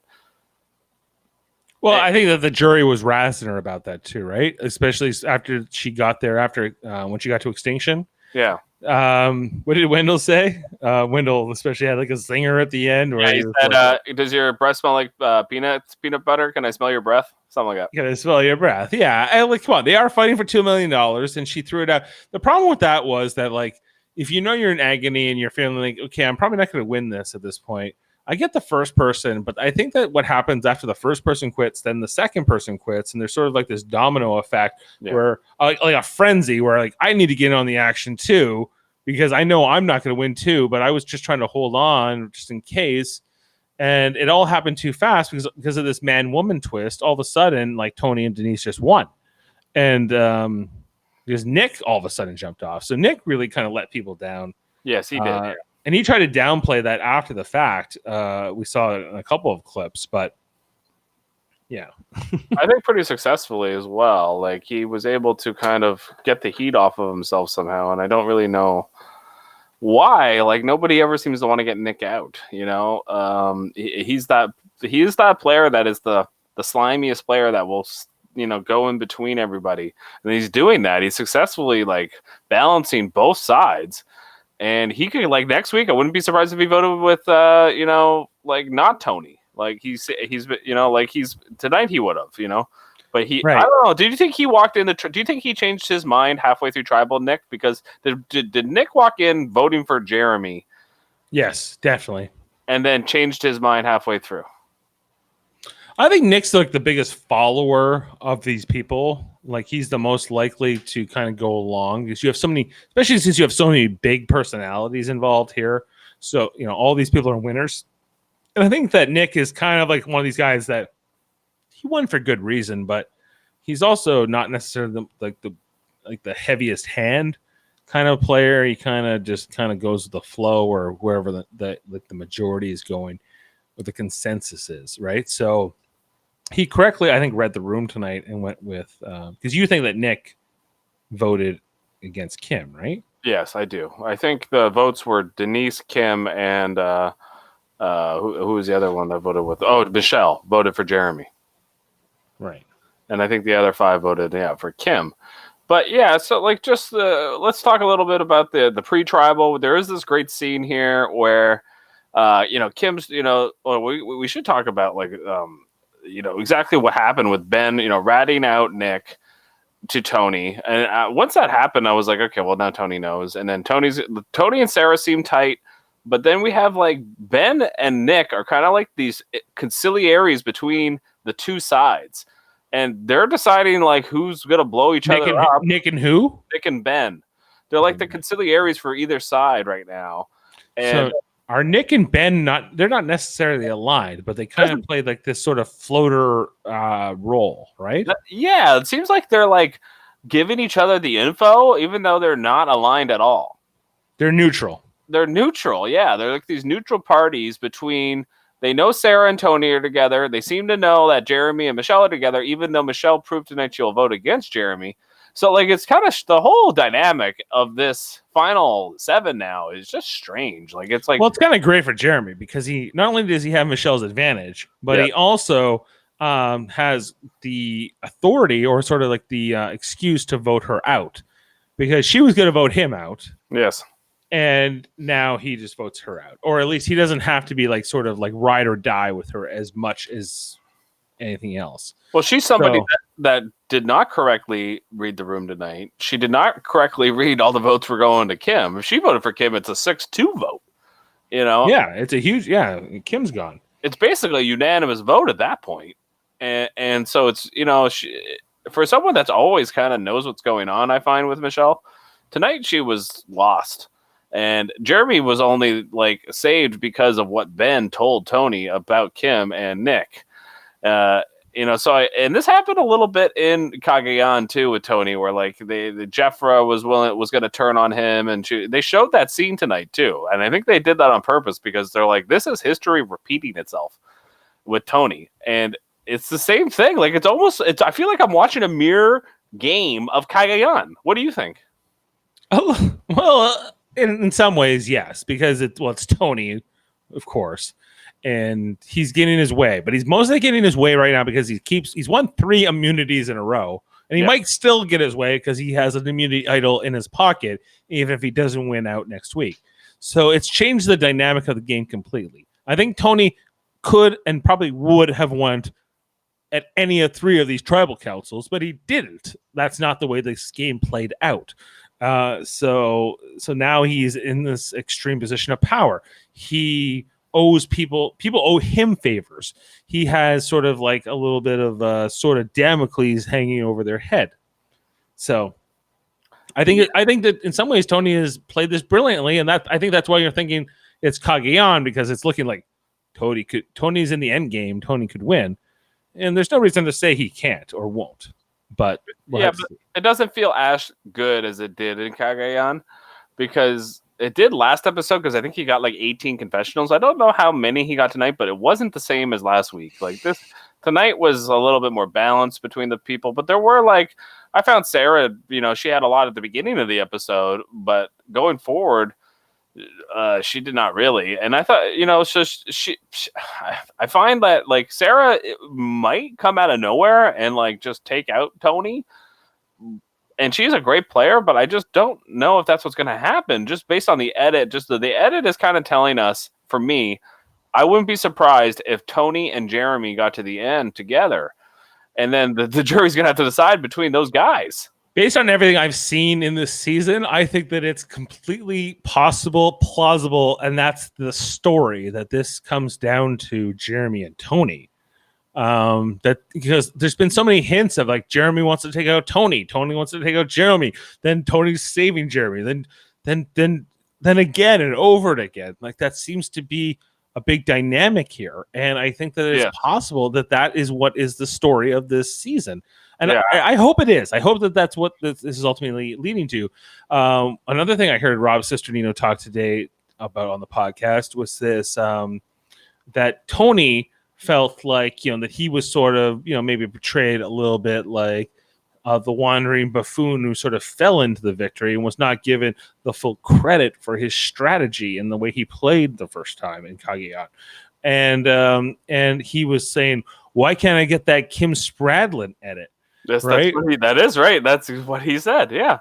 S1: Well, I think that the jury was razzing her about that too, right? Especially after she got there, when she got to Extinction.
S6: Yeah.
S1: What did Wendell say? Wendell especially had like a zinger at the end. Where
S6: he said, like, does your breath smell like peanut butter? Can I smell your breath? Something like that.
S1: Can I smell your breath? Yeah. And like, come on, they are fighting for $2 million, and she threw it out. The problem with that was that, like, if you know you're in agony and you're feeling like, okay, I'm probably not going to win this at this point. I get the first person, but I think that what happens after the first person quits, then the second person quits, and there's sort of like this domino effect where like a frenzy where like I need to get on the action too because I know I'm not going to win too, but I was just trying to hold on just in case. And it all happened too fast because of this man-woman twist. All of a sudden, like Tony and Denise just won, and because Nick all of a sudden jumped off, so Nick really kind of let people down.
S6: Yes, he did.
S1: And he tried to downplay that after the fact. We saw it in a couple of clips, but yeah.
S6: I think pretty successfully as well. Like he was able to kind of get the heat off of himself somehow, and I don't really know why. Like nobody ever seems to want to get Nick out. You know, he's that player that is the slimiest player that will go in between everybody, and he's doing that. He's successfully like balancing both sides. And he could, like, next week, I wouldn't be surprised if he voted with, like, not Tony. Like, he's tonight he would have, But I don't know. Did you think he walked in do you think he changed his mind halfway through Tribal, Nick? Because did Nick walk in voting for Jeremy?
S1: Yes, definitely.
S6: And then changed his mind halfway through?
S1: I think Nick's like the biggest follower of these people. Like he's the most likely to kind of go along because you have so many, especially since you have so many big personalities involved here. So, all these people are winners. And I think that Nick is kind of like one of these guys that he won for good reason, but he's also not necessarily the heaviest hand kind of player. He kind of just goes with the flow or wherever the majority is going, what the consensus is, right? So he correctly, I think, read the room tonight and went with because you think that Nick voted against Kim, right?
S6: Yes, I do. I think the votes were Denise, Kim, and who was the other one that voted with? Oh, Michelle voted for Jeremy,
S1: right?
S6: And I think the other 5 voted for Kim. But yeah, so like just let's talk a little bit about the pre-tribal. There is this great scene here where Kim's we should talk about like exactly what happened with Ben, ratting out Nick to Tony. And once that happened, I was like, okay, well, now Tony knows. And then Tony and Sarah seem tight. But then we have like Ben and Nick are kind of like these conciliaries between the two sides. And they're deciding like who's going to blow each other up.
S1: Nick and who?
S6: Nick and Ben. They're like the conciliaries for either side right now. And
S1: so are Nick and Ben they're not necessarily aligned, but they kind of play like this sort of floater role, right?
S6: Yeah, it seems like they're like giving each other the info, even though they're not aligned at all.
S1: They're neutral.
S6: They're neutral, yeah. They're like these neutral parties between, they know Sarah and Tony are together. They seem to know that Jeremy and Michelle are together, even though Michelle proved tonight she'll vote against Jeremy. So, like, it's kind of the whole dynamic of this final 7 now is just strange. Like, it's like,
S1: well, it's kind of great for Jeremy because he not only does he have Michelle's advantage, but he also has the authority or sort of like the excuse to vote her out because she was going to vote him out.
S6: Yes.
S1: And now he just votes her out, or at least he doesn't have to be like sort of like ride or die with her as much as anything else.
S6: Well, she's somebody that did not correctly read the room tonight. She did not correctly read all the votes were going to Kim. If she voted for Kim, it's a 6-2 vote.
S1: Yeah, it's a huge. Yeah, Kim's gone.
S6: It's basically a unanimous vote at that point, and so it's for someone that's always kind of knows what's going on. I find with Michelle tonight, she was lost. And Jeremy was only like saved because of what Ben told Tony about Kim and Nick. and this happened a little bit in Kagayan too with Tony, where like the Jeffra was going to turn on him, and they showed that scene tonight too, and I think they did that on purpose because they're like, this is history repeating itself with Tony, and it's the same thing. Like I feel like I'm watching a mirror game of Kagayan. What do you think?
S1: Oh well, in some ways, yes, because it's Tony, of course. And he's getting his way, but he's mostly getting his way right now because he's won 3 immunities in a row, and he might still get his way because he has an immunity idol in his pocket, even if he doesn't win out next week. So it's changed the dynamic of the game completely. I think Tony could and probably would have won at any of 3 of these tribal councils, but he didn't. That's not the way this game played out. So now he's in this extreme position of power. He owes people owe him favors. He has sort of like a little bit of a sort of Damocles hanging over their head. So I think that in some ways Tony has played this brilliantly, and I think that's why you're thinking it's Kagayan, because it's looking like Tony's in the end game. Tony could win, and there's no reason to say he can't or won't. But
S6: but it doesn't feel as good as it did in Kagayan, because it did last episode, because I think he got like 18 confessionals. I don't know how many he got tonight, but it wasn't the same as last week. Like tonight was a little bit more balanced between the people, but there were I found Sarah, she had a lot at the beginning of the episode, but going forward, she did not really. And I thought, I find that like Sarah might come out of nowhere and like just take out Tony. And she's a great player, but I just don't know if that's what's going to happen just based on the edit. Just the edit is kind of telling us, for me, I wouldn't be surprised if Tony and Jeremy got to the end together. And then the jury's going to have to decide between those guys.
S1: Based on everything I've seen in this season, I think that it's completely possible, plausible, and that's the story, that this comes down to Jeremy and Tony. That because there's been so many hints of like Jeremy wants to take out Tony wants to take out Jeremy, then Tony's saving Jeremy, then again and over and again. Like that seems to be a big dynamic here, and I think that it's possible that is what is the story of this season. And I hope it is. I hope that that's what this is ultimately leading to. Another thing I heard Rob Cisternino talk today about on the podcast was this, that Tony felt like, that he was sort of, maybe portrayed a little bit like the wandering buffoon who sort of fell into the victory and was not given the full credit for his strategy and the way he played the first time in Kagayan. And he was saying, why can't I get that Kim Spradlin edit?
S6: Yes,
S1: right?
S6: That is right. That's what he said. Yeah.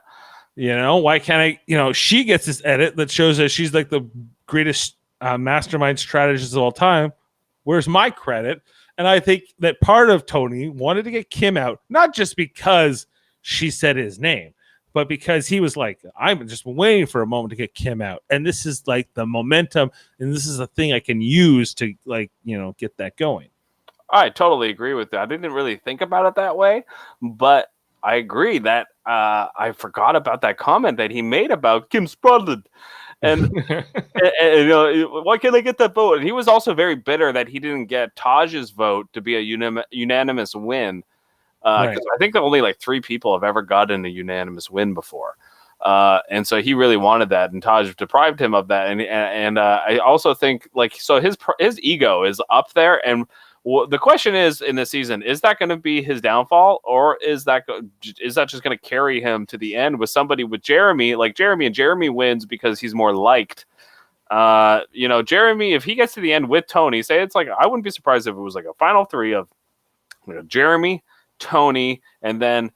S1: Why can't I, she gets this edit that shows that she's like the greatest mastermind strategist of all time. Where's my credit? And I think that part of Tony wanted to get Kim out, not just because she said his name, but because he was like, I'm just waiting for a moment to get Kim out. And this is like the momentum, and this is the thing I can use to get that going.
S6: I totally agree with that. I didn't really think about it that way, but I agree that I forgot about that comment that he made about Kim Spradlin. And, why can't I get that vote? And he was also very bitter that he didn't get Taj's vote to be a unanimous win. Because I think that only like 3 people have ever gotten a unanimous win before. And so he really wanted that, and Taj deprived him of that. And I also think so his ego is up there. And the question is in this season, is that going to be his downfall, or is that just going to carry him to the end with somebody with Jeremy, like Jeremy, and Jeremy wins because he's more liked. Jeremy, if he gets to the end with Tony, say it's like, I wouldn't be surprised if it was like a final 3 of Jeremy, Tony, and then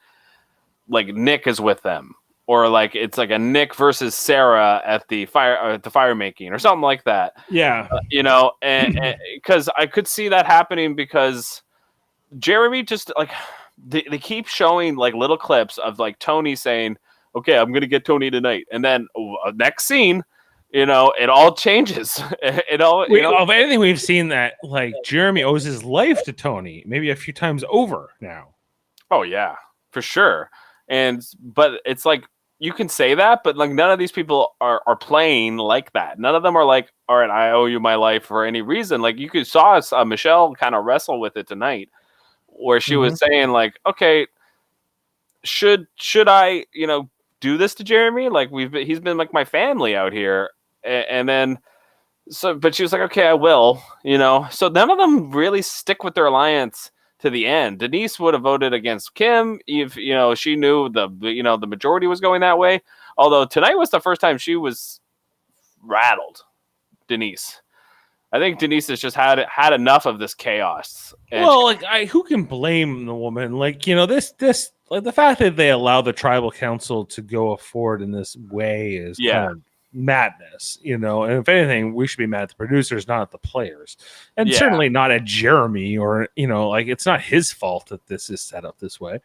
S6: like Nick is with them. Or like it's like a Nick versus Sarah at the fire making or something like that.
S1: Yeah,
S6: and because I could see that happening, because Jeremy just like they keep showing like little clips of like Tony saying, "Okay, I'm gonna get Tony tonight," and then next scene, it all changes.
S1: Of anything we've seen that like Jeremy owes his life to Tony, maybe a few times over now.
S6: Oh yeah, for sure. But it's like, you can say that, but like none of these people are playing like that. None of them are like, all right, I owe you my life for any reason. Like you saw Michelle kind of wrestle with it tonight, where she was saying like, okay, should I, do this to Jeremy? Like he's been like my family out here. And then, but she was like, okay, I will, so none of them really stick with their alliance to the end. Denise would have voted against Kim if, she knew the majority was going that way. Although tonight was the first time she was rattled, Denise. I think Denise has just had enough of this chaos.
S1: Well, who can blame the woman? Like, this like the fact that they allow the tribal council to go forward in this way is kind of madness, And if anything, we should be mad at the producers, not at the players, and certainly not at Jeremy or it's not his fault that this is set up this way.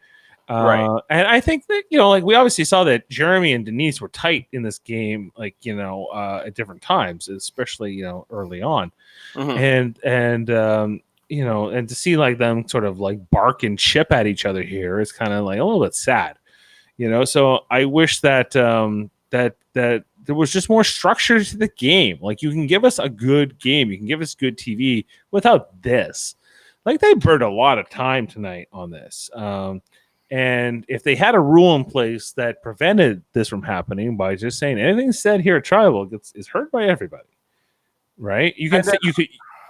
S6: Right.
S1: And I think that, we obviously saw that Jeremy and Denise were tight in this game, at different times, especially, early on. And and to see them sort of bark and chip at each other here is kind of a little bit sad, so I wish that, that there was just more structure to the game. Like, you can give us a good game, you can give us good TV without this. They burned a lot of time tonight on this. And if they had a rule in place that prevented this from happening by just saying anything said here at Tribal is heard by everybody, right? You can say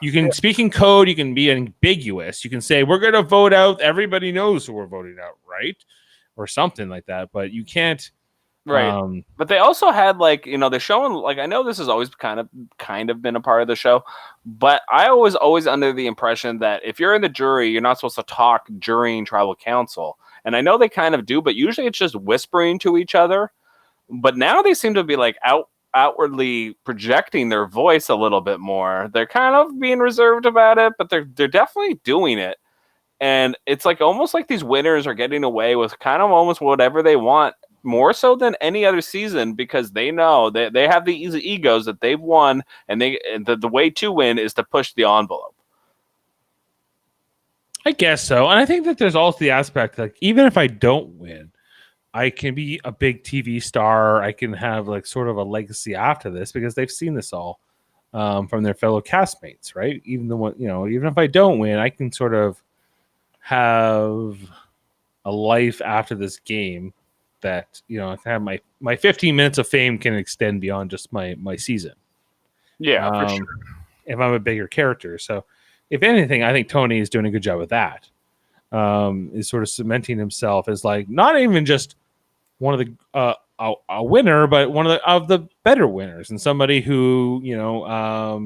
S1: you can speak in code, you can be ambiguous, you can say we're going to vote out. Everybody knows who we're voting out, right? Or something like that. But you can't.
S6: Right. But they also had they're showing I know this has always kind of been a part of the show, but I was always under the impression that if you're in the jury, you're not supposed to talk during tribal council. And I know they kind of do, but usually it's just whispering to each other. But now they seem to be outwardly projecting their voice a little bit more. They're kind of being reserved about it, but they're definitely doing it. And it's almost like these winners are getting away with kind of almost whatever they want, more so than any other season, because they know that they have these egos that they've won, and the way to win is to push the envelope.
S1: I guess so. And I think that there's also the aspect even if I don't win, I can be a big TV star. I can have sort of a legacy after this because they've seen this all from their fellow castmates, right? Even if I don't win, I can sort of have a life after this game that, I can have my 15 minutes of fame can extend beyond just my season.
S6: Yeah, for sure.
S1: If I'm a bigger character. So if anything, I think Tony is doing a good job with that. Is sort of cementing himself as not even just one of the a winner, but one of the better winners, and somebody who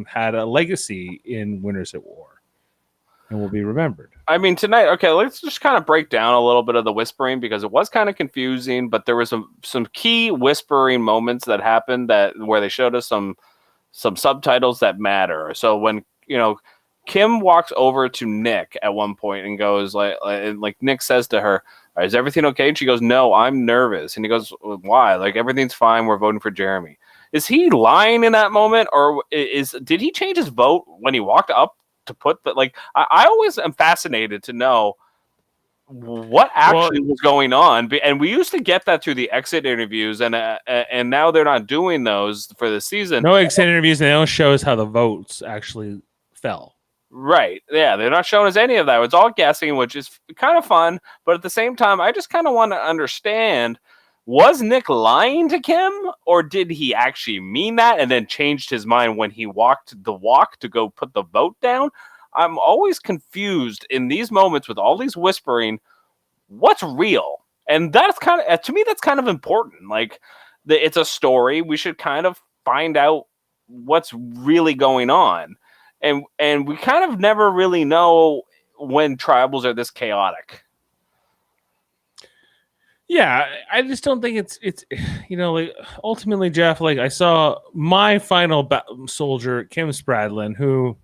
S1: had a legacy in Winners at War and will be remembered.
S6: I mean, tonight, okay, let's just kind of break down a little bit of the whispering because it was kind of confusing, but there was some key whispering moments that happened where they showed us some subtitles that matter. So when Kim walks over to Nick at one point and goes like Nick says to her, "Is everything okay?" And she goes, "No, I'm nervous." And he goes, "Why?" Everything's fine. We're voting for Jeremy. Is he lying in that moment, or did he change his vote when he walked up to put the I always am fascinated to know what actually was going on, and we used to get that through the exit interviews, and now they're not doing those for the season.
S1: No exit interviews, and they don't show us how the votes actually fell.
S6: Right. Yeah, they're not showing us any of that. It's all guessing, which is kind of fun. But at the same time, I just kind of want to understand, was Nick lying to Kim, or did he actually mean that and then changed his mind when he walked the walk to go put the vote down? I'm always confused in these moments with all these whispering, what's real? And that's kind of, to me, that's kind of important. It's a story. We should kind of find out what's really going on. And we kind of never really know when tribals are this chaotic.
S1: Yeah, I just don't think it's ultimately, Jeff, I saw my final soldier, Kim Spradlin, who,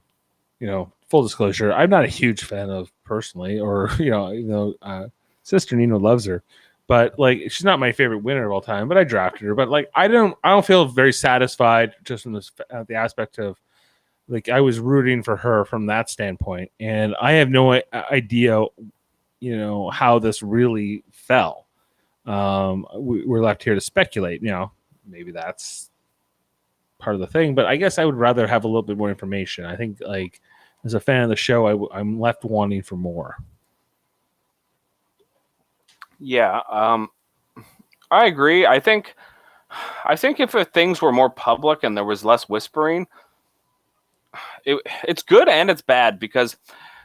S1: full disclosure, I'm not a huge fan of personally, or, Sister Nino loves her, but she's not my favorite winner of all time, but I drafted her. But I don't feel very satisfied just from the aspect of, I was rooting for her from that standpoint, and I have no idea, how this really fell. We're left here to speculate. Maybe that's part of the thing, but I guess I would rather have a little bit more information. I think, as a fan of the show, I'm left wanting for more.
S6: Yeah, I agree. I think if things were more public and there was less whispering, it's good and it's bad because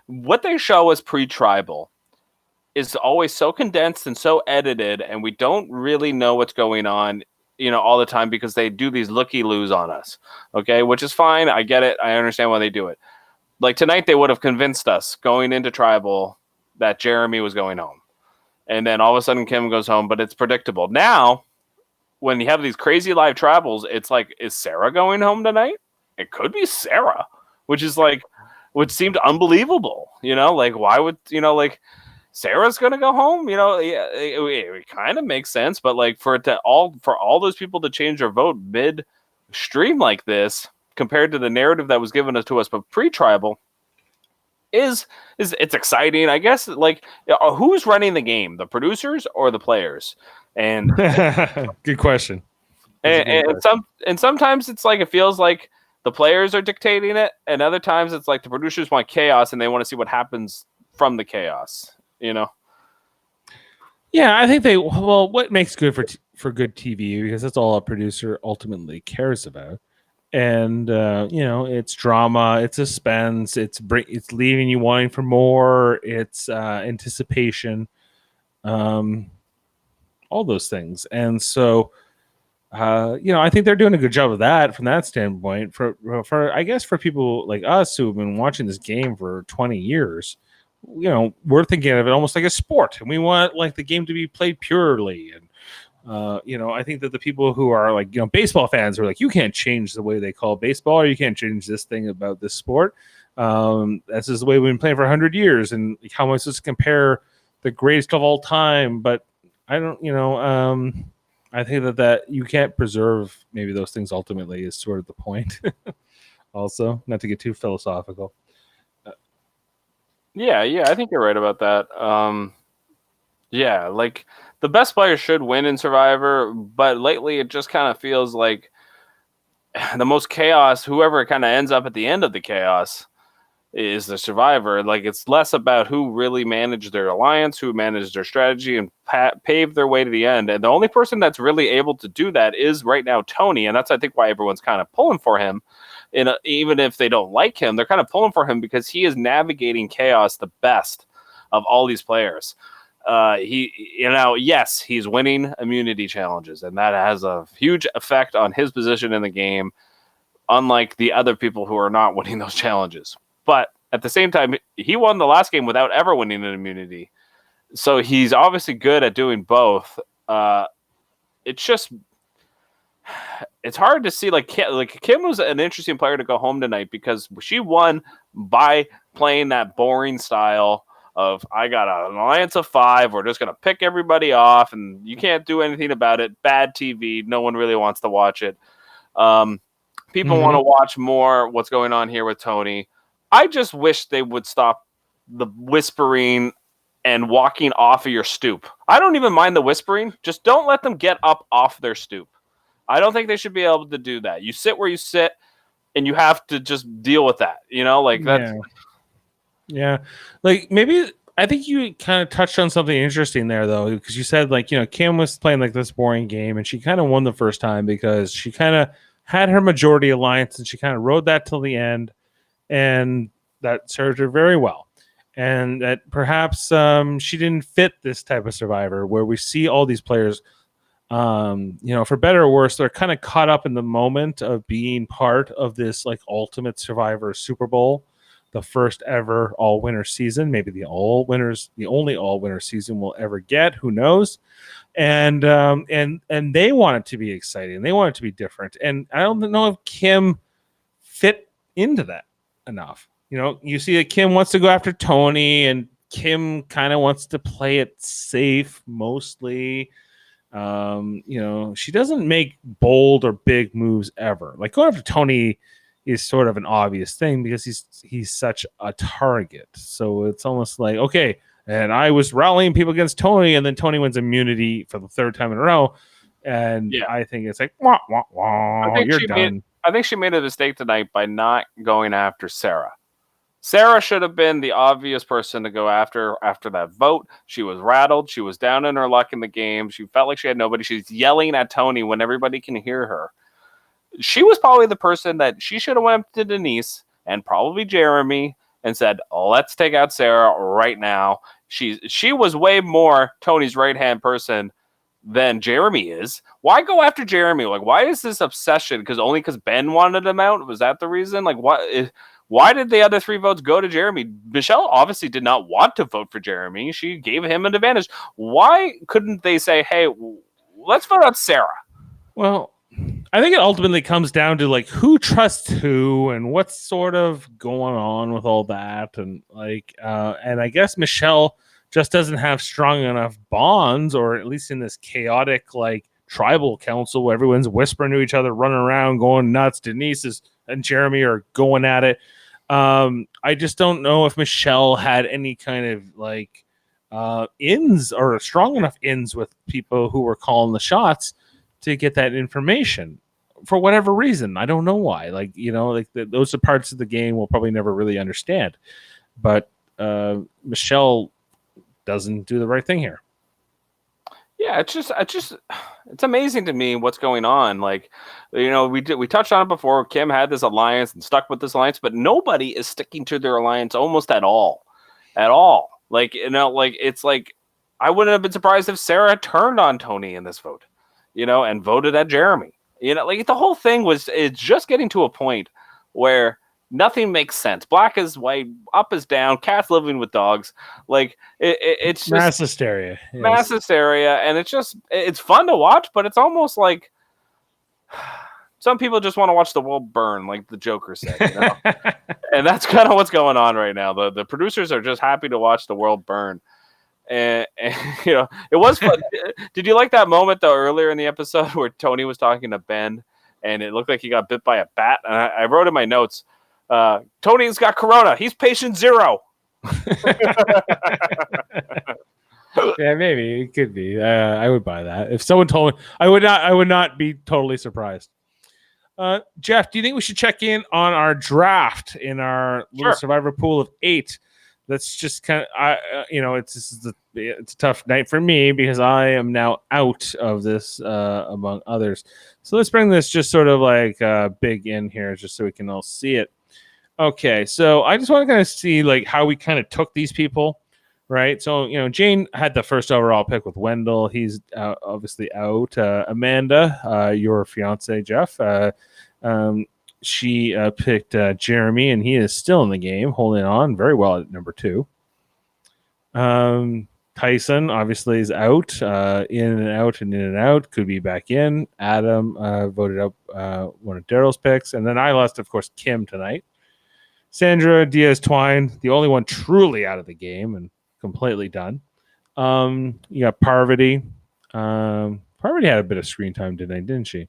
S6: what they show as pre-tribal is always so condensed and so edited, and we don't really know what's going on, all the time because they do these looky-loos on us. Okay, which is fine. I get it. I understand why they do it. Like tonight, they would have convinced us going into tribal that Jeremy was going home, and then all of a sudden Kim goes home, but it's predictable. Now, when you have these crazy live travels, it's like, is Sarah going home tonight? It could be Sarah, which seemed unbelievable. Like why would like Sarah's gonna go home? Yeah, it kind of makes sense, but like for all those people to change their vote mid stream like this, compared to the narrative that was given to us but pre-tribal, is it's exciting, I guess. Like, who's running the game, the producers or the players? And
S1: good question.
S6: And sometimes it's like it feels like the players are dictating it, and other times it's like the producers want chaos and they want to see what happens from the chaos.
S1: Yeah, I think what makes good for good TV, because that's all a producer ultimately cares about. And it's drama, it's suspense, it's leaving you wanting for more, it's anticipation, all those things. And so I think they're doing a good job of that from that standpoint. For I guess for people like us who have been watching this game for 20 years, we're thinking of it almost like a sport, and we want like the game to be played purely. And I think that the people who are like baseball fans are like, you can't change the way they call baseball, or you can't change this thing about this sport. That's just the way we've been playing for 100 years, and how am I supposed to compare the greatest of all time? But I don't, I think that you can't preserve maybe those things ultimately is sort of the point. Also, not to get too philosophical.
S6: Yeah, I think you're right about that. Yeah, like the best players should win in Survivor, but lately it just kind of feels like the most chaos, whoever kind of ends up at the end of the chaos is the survivor. Like it's less about who really managed their alliance, who managed their strategy and paved their way to the end. And the only person that's really able to do that is right now Tony. And that's, I think, why everyone's kind of pulling for him. Even if they don't like him, they're kind of pulling for him because he is navigating chaos the best of all these players. Yes, he's winning immunity challenges, and that has a huge effect on his position in the game, unlike the other people who are not winning those challenges. But at the same time, he won the last game without ever winning an immunity. So he's obviously good at doing both. It's hard to see. Like Kim was an interesting player to go home tonight because she won by playing that boring style of, I got an alliance of 5. We're just going to pick everybody off and you can't do anything about it. Bad TV. No one really wants to watch it. People want to watch more what's going on here with Tony. I just wish they would stop the whispering and walking off of your stoop. I don't even mind the whispering. Just don't let them get up off their stoop. I don't think they should be able to do that. You sit where you sit and you have to just deal with that. That's...
S1: Yeah. Like maybe I think you kind of touched on something interesting there though, because you said like, Kim was playing like this boring game and she kind of won the first time because she kind of had her majority alliance and she kind of rode that till the end, and that served her very well. And that perhaps she didn't fit this type of Survivor where we see all these players, for better or worse, they're kind of caught up in the moment of being part of this like ultimate Survivor Super Bowl, the first ever all-winner season, maybe the only all-winner season we'll ever get. Who knows? And they want it to be exciting. They want it to be different. And I don't know if Kim fit into that enough. You see that Kim wants to go after Tony, and Kim kind of wants to play it safe mostly. She doesn't make bold or big moves ever. Like going after Tony is sort of an obvious thing because he's such a target. So it's almost like, okay, and I was rallying people against Tony, and then Tony wins immunity for the 3rd time in a row. And I think it's like, wah, wah, wah, you're done.
S6: I think she made a mistake tonight by not going after Sarah. Sarah should have been the obvious person to go after that vote. She was rattled. She was down in her luck in the game. She felt like she had nobody. She's yelling at Tony when everybody can hear her. She was probably the person that she should have went to Denise and probably Jeremy and said, let's take out Sarah right now. She was way more Tony's right-hand person than Jeremy is. Why go after Jeremy? Like, why is this obsession? Because Ben wanted him out? Was that the reason? Like, why did the other 3 votes go to Jeremy? Michelle obviously did not want to vote for Jeremy. She gave him an advantage. Why couldn't they say, hey, let's vote out Sarah?
S1: Well, I think it ultimately comes down to like who trusts who and what's sort of going on with all that, and and I guess Michelle just doesn't have strong enough bonds, or at least in this chaotic like tribal council where everyone's whispering to each other, running around, going nuts. Denise and Jeremy are going at it. I just don't know if Michelle had any kind of like ins or strong enough ins with people who were calling the shots to get that information for whatever reason. I don't know why. Those are parts of the game we'll probably never really understand. But Michelle doesn't do the right thing here.
S6: Yeah, it's amazing to me what's going on. Like, we touched on it before. Kim had this alliance and stuck with this alliance, but nobody is sticking to their alliance almost at all. Like, it's like I wouldn't have been surprised if Sarah turned on Tony in this vote, and voted at Jeremy. Like the whole thing it's just getting to a point where nothing makes sense. Black is white, up is down, cats living with dogs. Like it's just
S1: mass hysteria. Yes.
S6: Mass hysteria, and it's fun to watch, but it's almost like some people just want to watch the world burn, like the Joker said, and that's kind of what's going on right now. The producers are just happy to watch the world burn. And it was fun. Did you like that moment though earlier in the episode where Tony was talking to Ben and it looked like he got bit by a bat? And I wrote in my notes, Tony's got corona. He's patient 0.
S1: Yeah, maybe it could be. I would buy that. If someone told me, I would not be totally surprised. Jeff, do you think we should check in on our draft in our little Survivor pool of 8? That's just kind of, it's a tough night for me because I am now out of this among others. So let's bring this just sort of like big in here just so we can all see it. Okay, so I just want to kind of see like how we kind of took these people, right? So, Jane had the first overall pick with Wendell. He's obviously out. Amanda, your fiance, Jeff, she picked Jeremy, and he is still in the game, holding on very well at number 2. Tyson obviously is out, in and out and in and out, could be back in. Adam voted up one of Daryl's picks, and then I lost, of course, Kim tonight. Sandra Diaz Twine, the only one truly out of the game and completely done. You got Parvati. Parvati had a bit of screen time tonight, didn't she?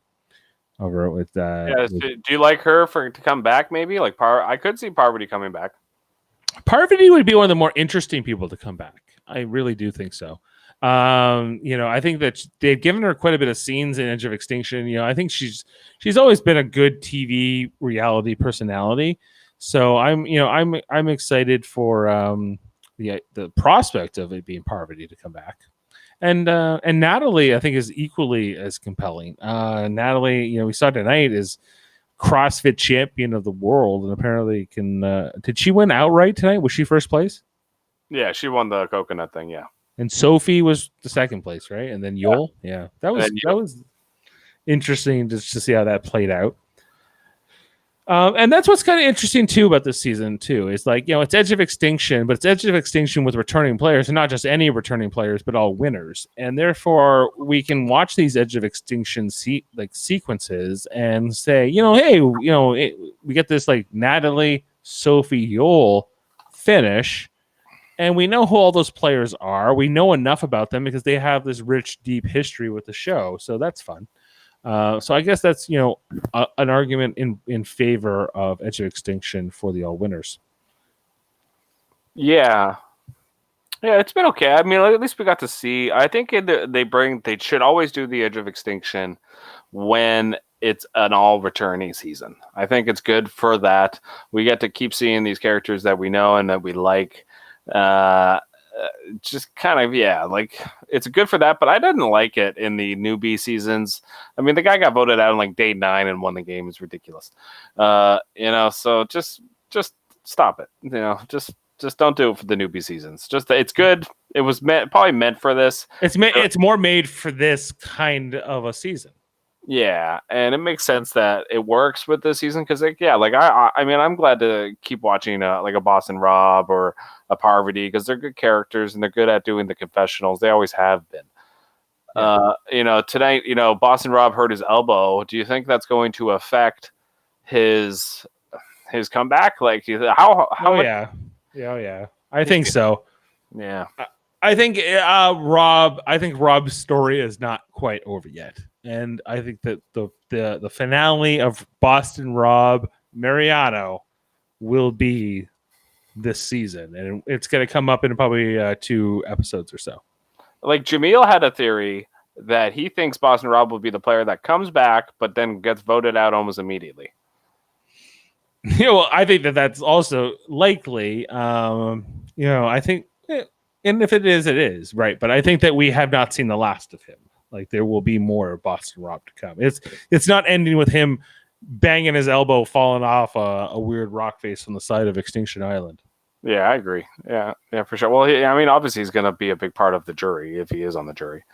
S1: Over with
S6: do you like her to come back? Maybe like I could see Parvati coming back.
S1: Parvati would be one of the more interesting people to come back. I really do think so. I think that they've given her quite a bit of scenes in Edge of Extinction. I think she's always been a good TV reality personality. So I'm excited for the prospect of it being Parvati to come back. And Natalie, I think, is equally as compelling. Natalie, we saw tonight is CrossFit champion of the world, and apparently can. Did she win outright tonight? Was she first place?
S6: Yeah, she won the coconut thing. Yeah,
S1: and Sophie was the second place, right? And then Yul, yeah, that was interesting just to see how that played out. And that's what's kind of interesting too about this season too. Is like, it's Edge of Extinction, but it's Edge of Extinction with returning players, and not just any returning players, but all winners. And therefore, we can watch these Edge of Extinction sequences and say, hey, we get this like Natalie, Sophie, Yul finish, and we know who all those players are. We know enough about them because they have this rich, deep history with the show. So that's fun. So I guess that's an argument in favor of Edge of Extinction for the all winners.
S6: Yeah, it's been okay. I mean, at least we got to see. I think they should always do the Edge of Extinction when it's an all returning season. I think it's good for that. We get to keep seeing these characters that we know and that we like. Just kind of, like it's good for that, but I didn't like it in the newbie seasons. I mean, the guy got voted out on like day 9 and won the game. Is ridiculous. So just stop it. Just don't do it for the newbie seasons. Just it's good. It was probably meant for this.
S1: It's more made for this kind of a season.
S6: Yeah, and it makes sense that it works with this season because, I mean, I'm glad to keep watching like a Boston Rob or a Parvati because they're good characters and they're good at doing the confessionals. They always have been. Yeah. Tonight, Boston Rob hurt his elbow. Do you think that's going to affect his comeback? Like, how?
S1: Yeah. I think so.
S6: Yeah.
S1: I think Rob's story is not quite over yet. And I think that the finale of Boston Rob Mariano will be this season. And it's going to come up in probably 2 episodes or so.
S6: Like Jameel had a theory that he thinks Boston Rob will be the player that comes back, but then gets voted out almost immediately.
S1: Well, I think that's also likely. I think, and if it is right. But I think that we have not seen the last of him. Like there will be more Boston Rob to come. It's not ending with him banging his elbow, falling off a weird rock face on the side of Extinction Island.
S6: Yeah, I agree. Yeah, for sure. Well, obviously he's going to be a big part of the jury if he is on the jury.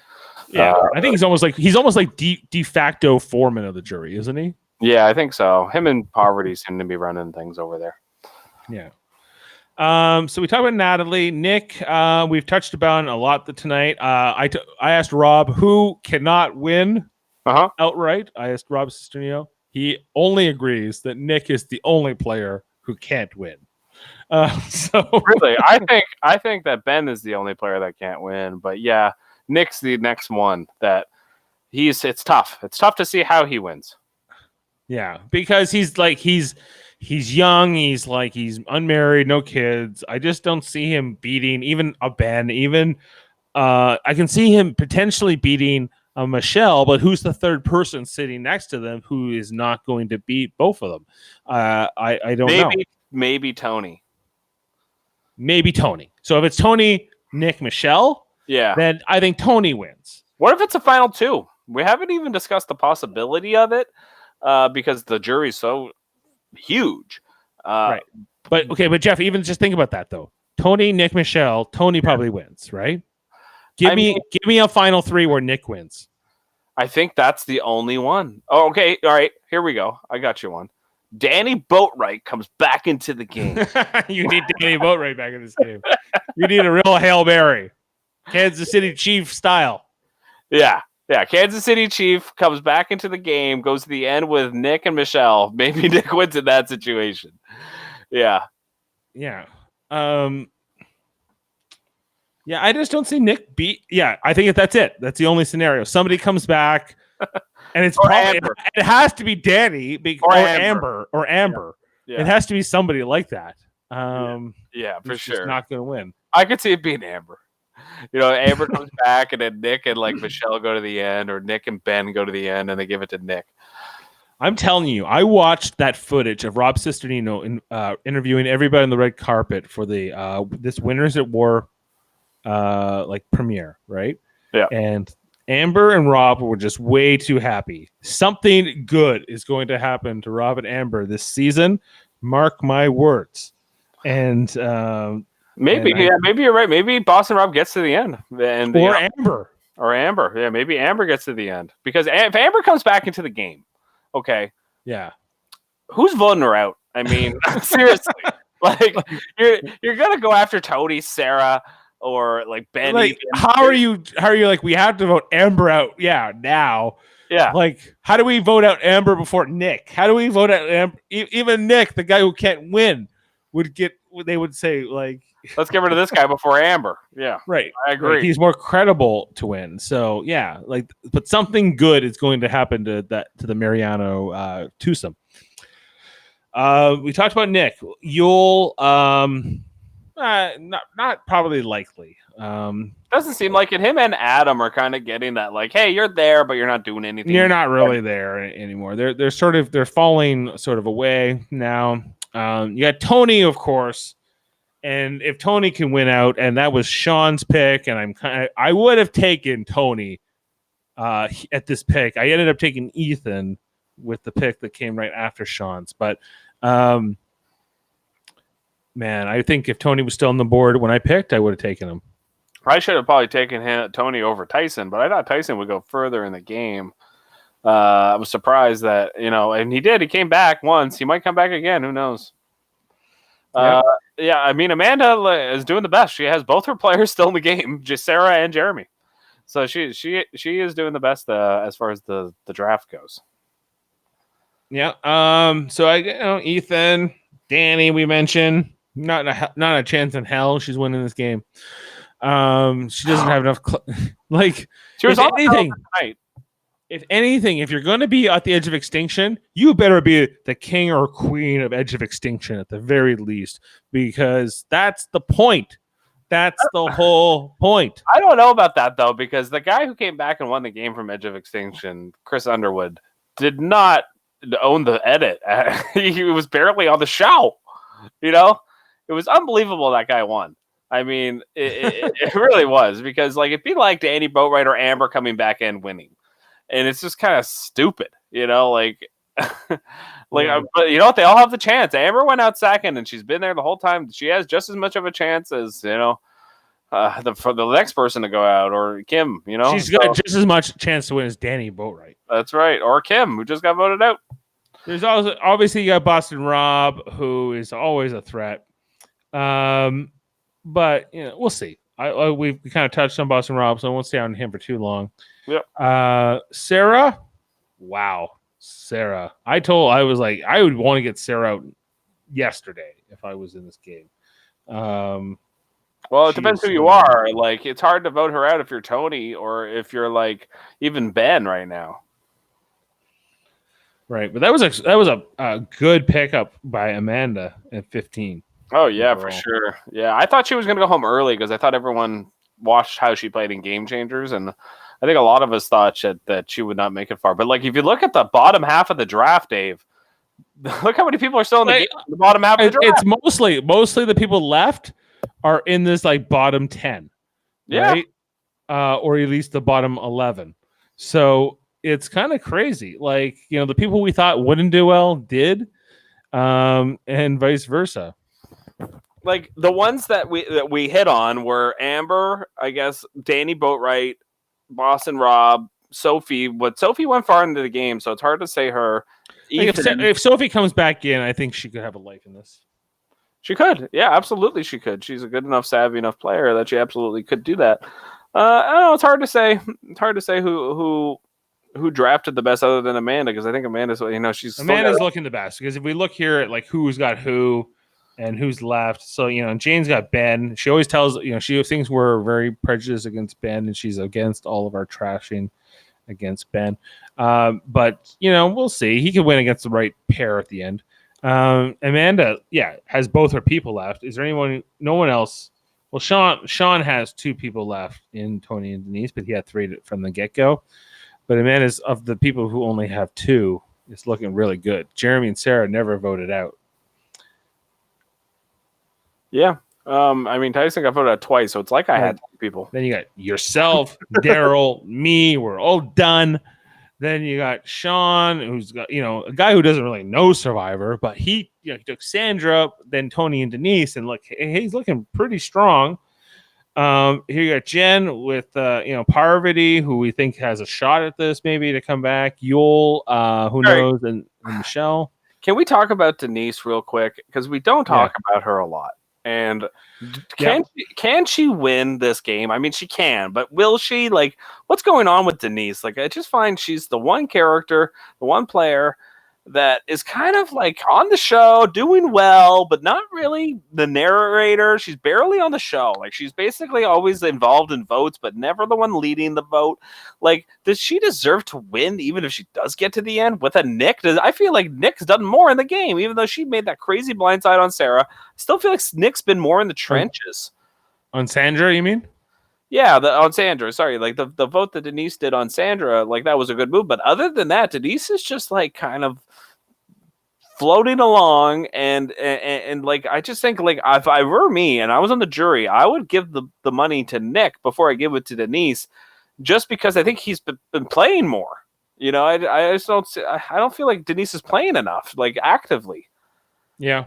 S1: Yeah, I think he's almost like de facto foreman of the jury, isn't he?
S6: Yeah, I think so. Him and Poverty seem to be running things over there.
S1: Yeah. So we talked about Natalie, Nick. We've touched about a lot tonight. I asked Rob who cannot win outright. I asked Rob Cisternino. He only agrees that Nick is the only player who can't win. So
S6: really, I think that Ben is the only player that can't win. But yeah, Nick's the next one that it's tough. It's tough to see how he wins.
S1: Yeah, because he's young, he's unmarried, no kids. I just don't see him beating even a Ben. Even I can see him potentially beating a Michelle, but who's the third person sitting next to them who is not going to beat both of them? I don't know.
S6: Maybe Tony.
S1: Maybe Tony. So if it's Tony, Nick, Michelle, then I think Tony wins.
S6: What if it's a final 2? We haven't even discussed the possibility of it because the jury's so huge.
S1: Right. But Jeff, even just think about that though. Tony, Nick, Michelle, Tony probably wins, right? Give me a final 3 where Nick wins.
S6: I think that's the only one. Oh, okay. All right. Here we go. I got you one. Danny Boatwright comes back into the game.
S1: You need Danny Boatwright back in this game. You need a real Hail Mary. Kansas City Chief style.
S6: Yeah. Kansas City Chief comes back into the game, goes to the end with Nick and Michelle. Maybe Nick wins in that situation. Yeah.
S1: Yeah. I just don't see Nick beat. Yeah, I think that's it. That's the only scenario. Somebody comes back, and it's probably it has to be Danny or Amber. Yeah. It has to be somebody like that.
S6: For sure.
S1: Not going to win.
S6: I could see it being Amber. Amber comes back, and then Nick and Michelle go to the end, or Nick and Ben go to the end, and they give it to Nick.
S1: I'm telling you, I watched that footage of Rob Cisternino interviewing everybody on the red carpet for the this Winners at War premiere, right?
S6: Yeah.
S1: And Amber and Rob were just way too happy. Something good is going to happen to Rob and Amber this season. Mark my words. And
S6: maybe you're right. Maybe Boston Rob gets to the end,
S1: Amber.
S6: Or Amber. Yeah, maybe Amber gets to the end because if Amber comes back into the game, okay.
S1: Yeah.
S6: Who's voting her out? I mean, seriously. You're gonna go after Tony, Sarah, or Benny.
S1: How are you we have to vote Amber out? Yeah, now.
S6: Yeah.
S1: How do we vote out Amber before Nick? How do we vote out Amber? Even Nick, the guy who can't win, they would say
S6: let's get rid of this guy before Amber. Yeah.
S1: Right.
S6: I agree.
S1: He's more credible to win. So yeah, but something good is going to happen to the Mariano twosome. We talked about Nick. You'll Not probably likely.
S6: Doesn't seem like it. Him and Adam are kind of getting that, like, hey, you're there, but you're not doing anything.
S1: You're not really there anymore. They're falling sort of away now. You got Tony, of course, and if Tony can win out, and that was Sean's pick, and I would have taken Tony at this pick. I ended up taking Ethan with the pick that came right after Sean's, but man, I think if Tony was still on the board when I picked, I would have taken him.
S6: I should have probably taken Tony over Tyson, but I thought Tyson would go further in the game. I was surprised that, and he did. He came back once. He might come back again. Who knows? Yeah, I mean, Amanda is doing the best. She has both her players still in the game, just Sarah and Jeremy. So she is doing the best as far as the draft goes.
S1: Yeah. So Ethan, Danny, we mentioned not a chance in hell she's winning this game. She doesn't have enough. She was on anything tonight. If anything, if you're going to be at the edge of extinction, you better be the king or queen of edge of extinction at the very least, because that's the point. That's the whole point.
S6: I don't know about that though, because the guy who came back and won the game from Edge of Extinction, Chris Underwood, did not own the edit. He was barely on the show. It was unbelievable that guy won. I mean, it really was, because it'd be like Danny Boatwright or Amber coming back and winning. And it's just kind of stupid, but you know what? They all have the chance. Amber went out second, and she's been there the whole time. She has just as much of a chance as for the next person to go out, or Kim.
S1: She's got just as much chance to win as Danny Boatwright.
S6: That's right, or Kim, who just got voted out.
S1: There's also obviously you got Boston Rob, who is always a threat. But we'll see. We kind of touched on Boston Rob, so I won't stay on him for too long.
S6: Yep.
S1: Sarah, wow, Sarah. I was like, I would want to get Sarah out yesterday if I was in this game.
S6: Well, it depends who you are. It's hard to vote her out if you're Tony or if you're even Ben right now.
S1: Right, but that was a good pickup by Amanda at 15.
S6: Oh yeah, overall. For sure. Yeah, I thought she was going to go home early because I thought everyone watched how she played in Game Changers, and I think a lot of us thought that she would not make it far. But if you look at the bottom half of the draft, Dave, look how many people are still in the bottom half of the draft.
S1: It's mostly the people left are in this bottom 10, right? Or at least the bottom 11. So it's kind of crazy. The people we thought wouldn't do well did, and vice versa.
S6: The ones that we hit on were Amber, I guess, Danny Boatwright, Boston Rob, Sophie. But Sophie went far into the game, so it's hard to say her.
S1: If Sophie comes back in, I think she could have a life in this.
S6: She could. Yeah, absolutely she could. She's a good enough, savvy enough player that she absolutely could do that. I don't know. It's hard to say. It's hard to say who drafted the best other than Amanda, because I think Amanda's
S1: looking the best, because if we look here at who's got who and who's left. So, Jane's got Ben. She always tells, she thinks we're very prejudiced against Ben, and she's against all of our trashing against Ben. But, we'll see. He could win against the right pair at the end. Amanda, has both her people left. Is there anyone? No one else. Well, Sean has 2 people left in Tony and Denise, but he had 3 from the get-go. But Amanda's, of the people who only have 2, is looking really good. Jeremy and Sarah never voted out.
S6: Yeah. Tyson got voted out twice, so it's I had 2 people.
S1: Then you got yourself, Daryl, me. We're all done. Then you got Sean, who's got, a guy who doesn't really know Survivor, but he took Sandra, then Tony and Denise, and he's looking pretty strong. Here you got Jen with Parvati, who we think has a shot at this maybe to come back. Yul, who knows, and Michelle.
S6: Can we talk about Denise real quick? Because we don't talk about her a lot. And can she win this game? I mean, she can, but will she? What's going on with Denise? I just find she's the one character, the one player that is kind of like on the show, doing well, but not really the narrator. She's barely on the show. Like, she's basically always involved in votes, but never the one leading the vote. Like, does she deserve to win, even if she does get to the end with a Nick? I feel like Nick's done more in the game, even though she made that crazy blindside on Sarah. I still feel like Nick's been more in the trenches.
S1: On Sandra, you mean?
S6: Yeah, on Sandra. Sorry, like the vote that Denise did on Sandra, like that was a good move. But other than that, Denise is just like kind of floating along, and like I just think like if I were me and I was on the jury, I would give the money to Nick before I give it to Denise, just because I think he's been playing more. You know, I just don't feel like Denise is playing enough, like actively.
S1: Yeah.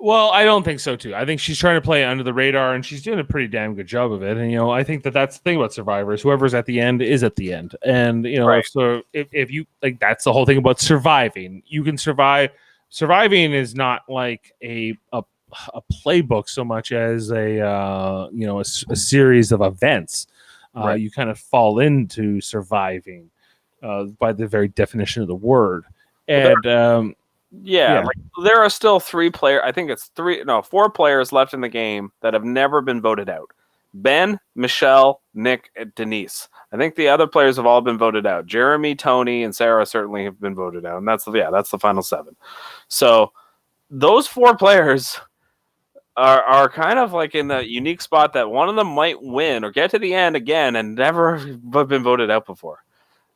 S1: Well, I don't think so too. I think she's trying to play under the radar, and she's doing a pretty damn good job of it. And I think that's the thing about Survivors. Whoever's at the end is at the end. And
S6: Right.
S1: so if you like, that's the whole thing about surviving. You can survive. Surviving is not like a playbook so much as a series of events.
S6: Right.
S1: You kind of fall into surviving by the very definition of the word. And
S6: Yeah, like there are still 4 players left in the game that have never been voted out. Ben, Michelle, Nick, and Denise. I think the other players have all been voted out. Jeremy, Tony, and Sarah certainly have been voted out, and that's the final 7. So those 4 players are kind of like in the unique spot that one of them might win or get to the end again and never have been voted out before,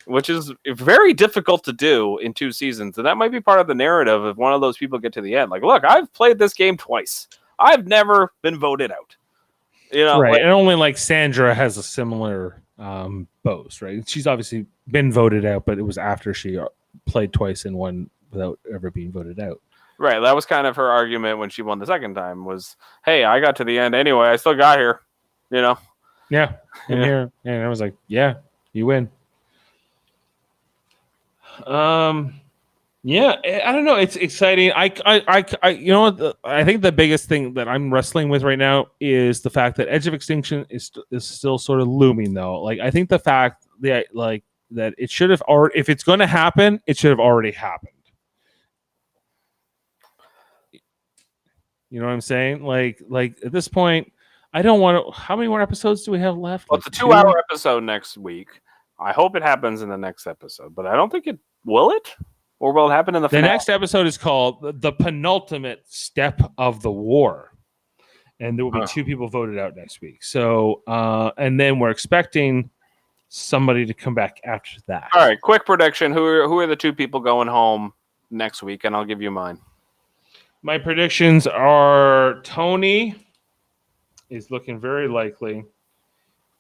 S6: which is very difficult to do in 2 seasons. And that might be part of the narrative if one of those people get to the end. Like, look, I've played this game twice. I've never been voted out.
S1: Right. And only like Sandra has a similar boast, right? She's obviously been voted out, but it was after she played twice and won without ever being voted out.
S6: Right. That was kind of her argument when she won the second time was, hey, I got to the end anyway. I still got here,
S1: Yeah. And I was like, yeah, you win. Yeah, I don't know. It's exciting. I think the biggest thing that I'm wrestling with right now is the fact that Edge of Extinction is still sort of looming, though. Like, I think the fact that that it should have already, if it's going to happen, it should have already happened. You know what I'm saying? Like at this point, I don't want to. How many more episodes do we have left?
S6: Well, it's a 2-hour episode next week. I hope it happens in the next episode, but I don't think it will. Or will it happen in the finale?
S1: The next episode is called The Penultimate Step of the War. And there will be 2 people voted out next week. So, and then we're expecting somebody to come back after that.
S6: All right, quick prediction. Who are the 2 people going home next week? And I'll give you mine.
S1: My predictions are Tony is looking very likely.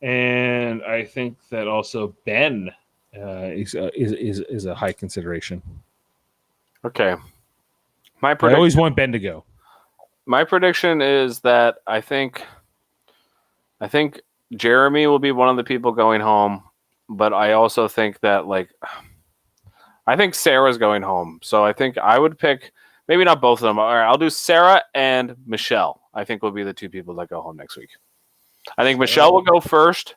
S1: And I think that also Ben is a high consideration.
S6: Okay.
S1: I always want Ben to go.
S6: My prediction is that I think Jeremy will be one of the people going home, but I also think that I think Sarah's going home. So I think I would pick maybe not both of them. All right, I'll do Sarah and Michelle. I think will be the 2 people that go home next week. I think Michelle will go first,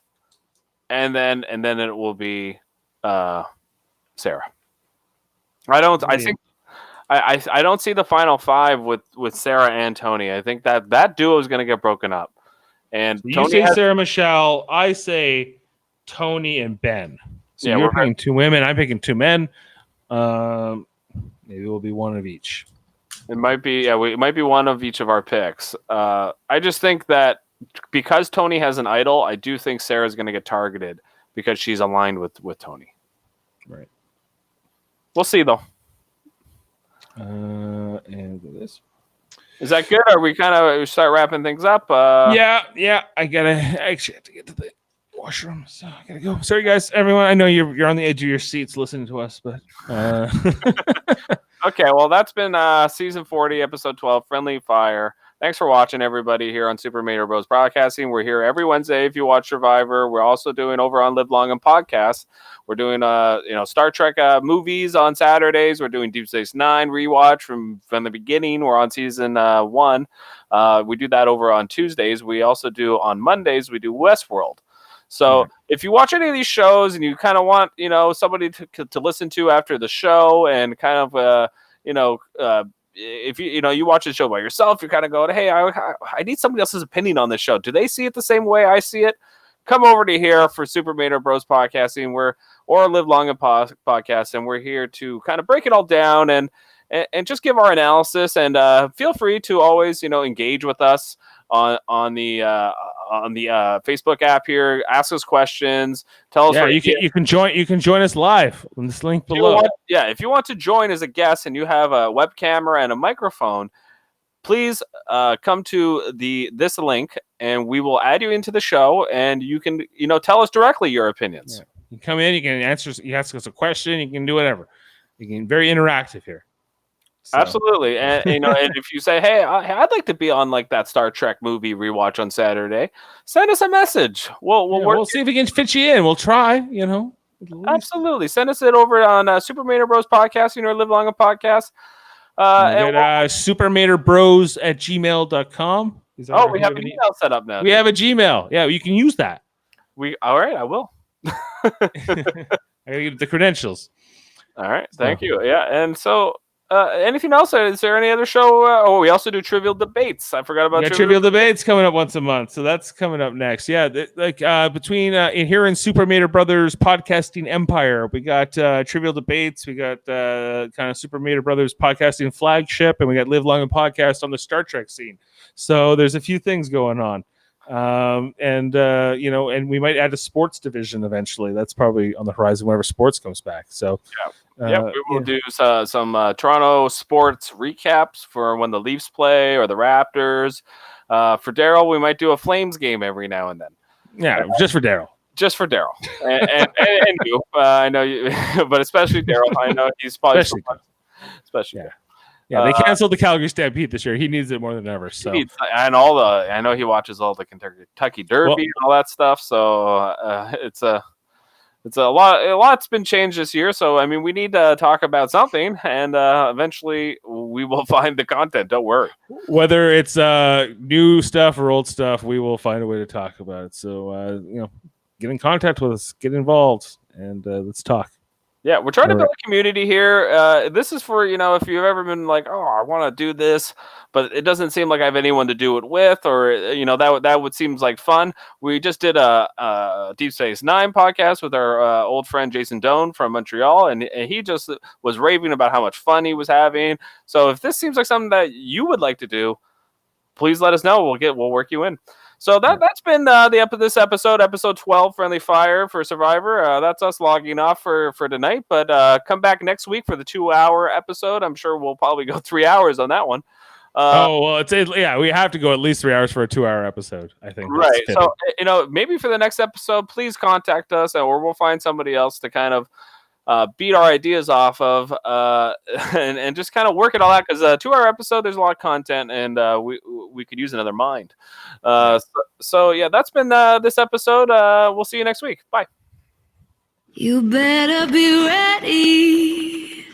S6: and then it will be Sarah. I don't see the final 5 with Sarah and Tony. I think that duo is going to get broken up. And
S1: so
S6: Tony
S1: you say Sarah, Michelle. I say Tony and Ben. So you're picking 2 women. I'm picking 2 men. Maybe it will be one of each.
S6: It might be. Yeah, it might be one of each of our picks. I just think that because Tony has an idol, I do think Sarah's going to get targeted because she's aligned with Tony.
S1: Right.
S6: We'll see though.
S1: And this
S6: is that good? Or we kind of start wrapping things up?
S1: Yeah. I actually have to get to the washroom, so I gotta go. Sorry, guys, everyone. I know you're on the edge of your seats listening to us, but
S6: okay. Well, that's been season 40, episode 12, Friendly Fire. Thanks for watching, everybody, here on Super Mario Bros. Broadcasting. We're here every Wednesday if you watch Survivor. We're also doing over on Live Long and Podcast. We're doing Star Trek movies on Saturdays. We're doing Deep Space Nine rewatch from the beginning. We're on season 1. We do that over on Tuesdays. We also do on Mondays. We do Westworld. So if you watch any of these shows and you kind of want, somebody to listen to after the show and kind of, if you watch the show by yourself, you're kind of going, hey, I need somebody else's opinion on this show. Do they see it the same way I see it? Come over to here for Super Mario Bros. Podcasting, or Live Long and Podcast, and we're here to kind of break it all down and just give our analysis. And feel free to always, engage with us on the Facebook app here. Ask us questions. Tell us.
S1: Yeah, you can join us live on this link below.
S6: If you want to join as a guest and you have a web camera and a microphone, please come to this link and we will add you into the show, and you can tell us directly your opinions.
S1: Yeah. You can come in, you can ask us a question, you can do whatever. You can very interactive here. So.
S6: Absolutely, and and if you say, "Hey, I'd like to be on like that Star Trek movie rewatch on Saturday," send us a message. We'll
S1: see if we can fit you in. We'll try.
S6: Absolutely, send us it over on Super Mario Bros. Podcasting or Live Long a Podcast.
S1: supermaterbros@gmail.com.
S6: We have an email set up now.
S1: We have a Gmail. Yeah, you can use that.
S6: All right, I will.
S1: I gotta get the credentials.
S6: All right, thank you. Yeah, and so. Anything else? Is there any other show? We also do Trivial Debates. I forgot about
S1: Trivial Debates coming up once a month, so that's coming up next. Yeah, between here in Super Mater Brothers podcasting empire, we got Trivial Debates, we got kind of Super Mater Brothers podcasting flagship, and we got Live Long and Podcast on the Star Trek scene. So there's a few things going on. And we might add a sports division eventually. That's probably on the horizon whenever sports comes back. So
S6: we will do some Toronto sports recaps for when the Leafs play or the Raptors. For Daryl, we might do a Flames game every now and then.
S1: Yeah, just for Daryl.
S6: Just for Daryl, and you. I know you, but especially Daryl. I know he's probably especially.
S1: Yeah, they canceled the Calgary Stampede this year. He needs it more than ever. So
S6: I know he watches all the Kentucky Derby and all that stuff. So it's a lot. A lot's been changed this year. So I mean, we need to talk about something, and eventually we will find the content. Don't worry.
S1: Whether it's new stuff or old stuff, we will find a way to talk about it. So get in contact with us, get involved, and let's talk.
S6: Yeah, we're trying to build a community here. This is for, if you've ever been like, oh, I want to do this, but it doesn't seem like I have anyone to do it with, or, that would seem like fun. We just did a Deep Space Nine podcast with our old friend Jason Doan from Montreal, and he just was raving about how much fun he was having. So if this seems like something that you would like to do, please let us know. We'll work you in. So that's been this episode 12, Friendly Fire for Survivor. That's us logging off for tonight, but come back next week for the 2-hour episode. I'm sure we'll probably go 3 hours on that one.
S1: We have to go at least 3 hours for a 2-hour epised, I think.
S6: Right. So, maybe for the next episode, please contact us, or we'll find somebody else to kind of beat our ideas off of and just kind of work it all out, because a 2-hour episode, there's a lot of content, and we could use another mind. So that's been this episode. We'll see you next week. Bye.
S3: You better be ready.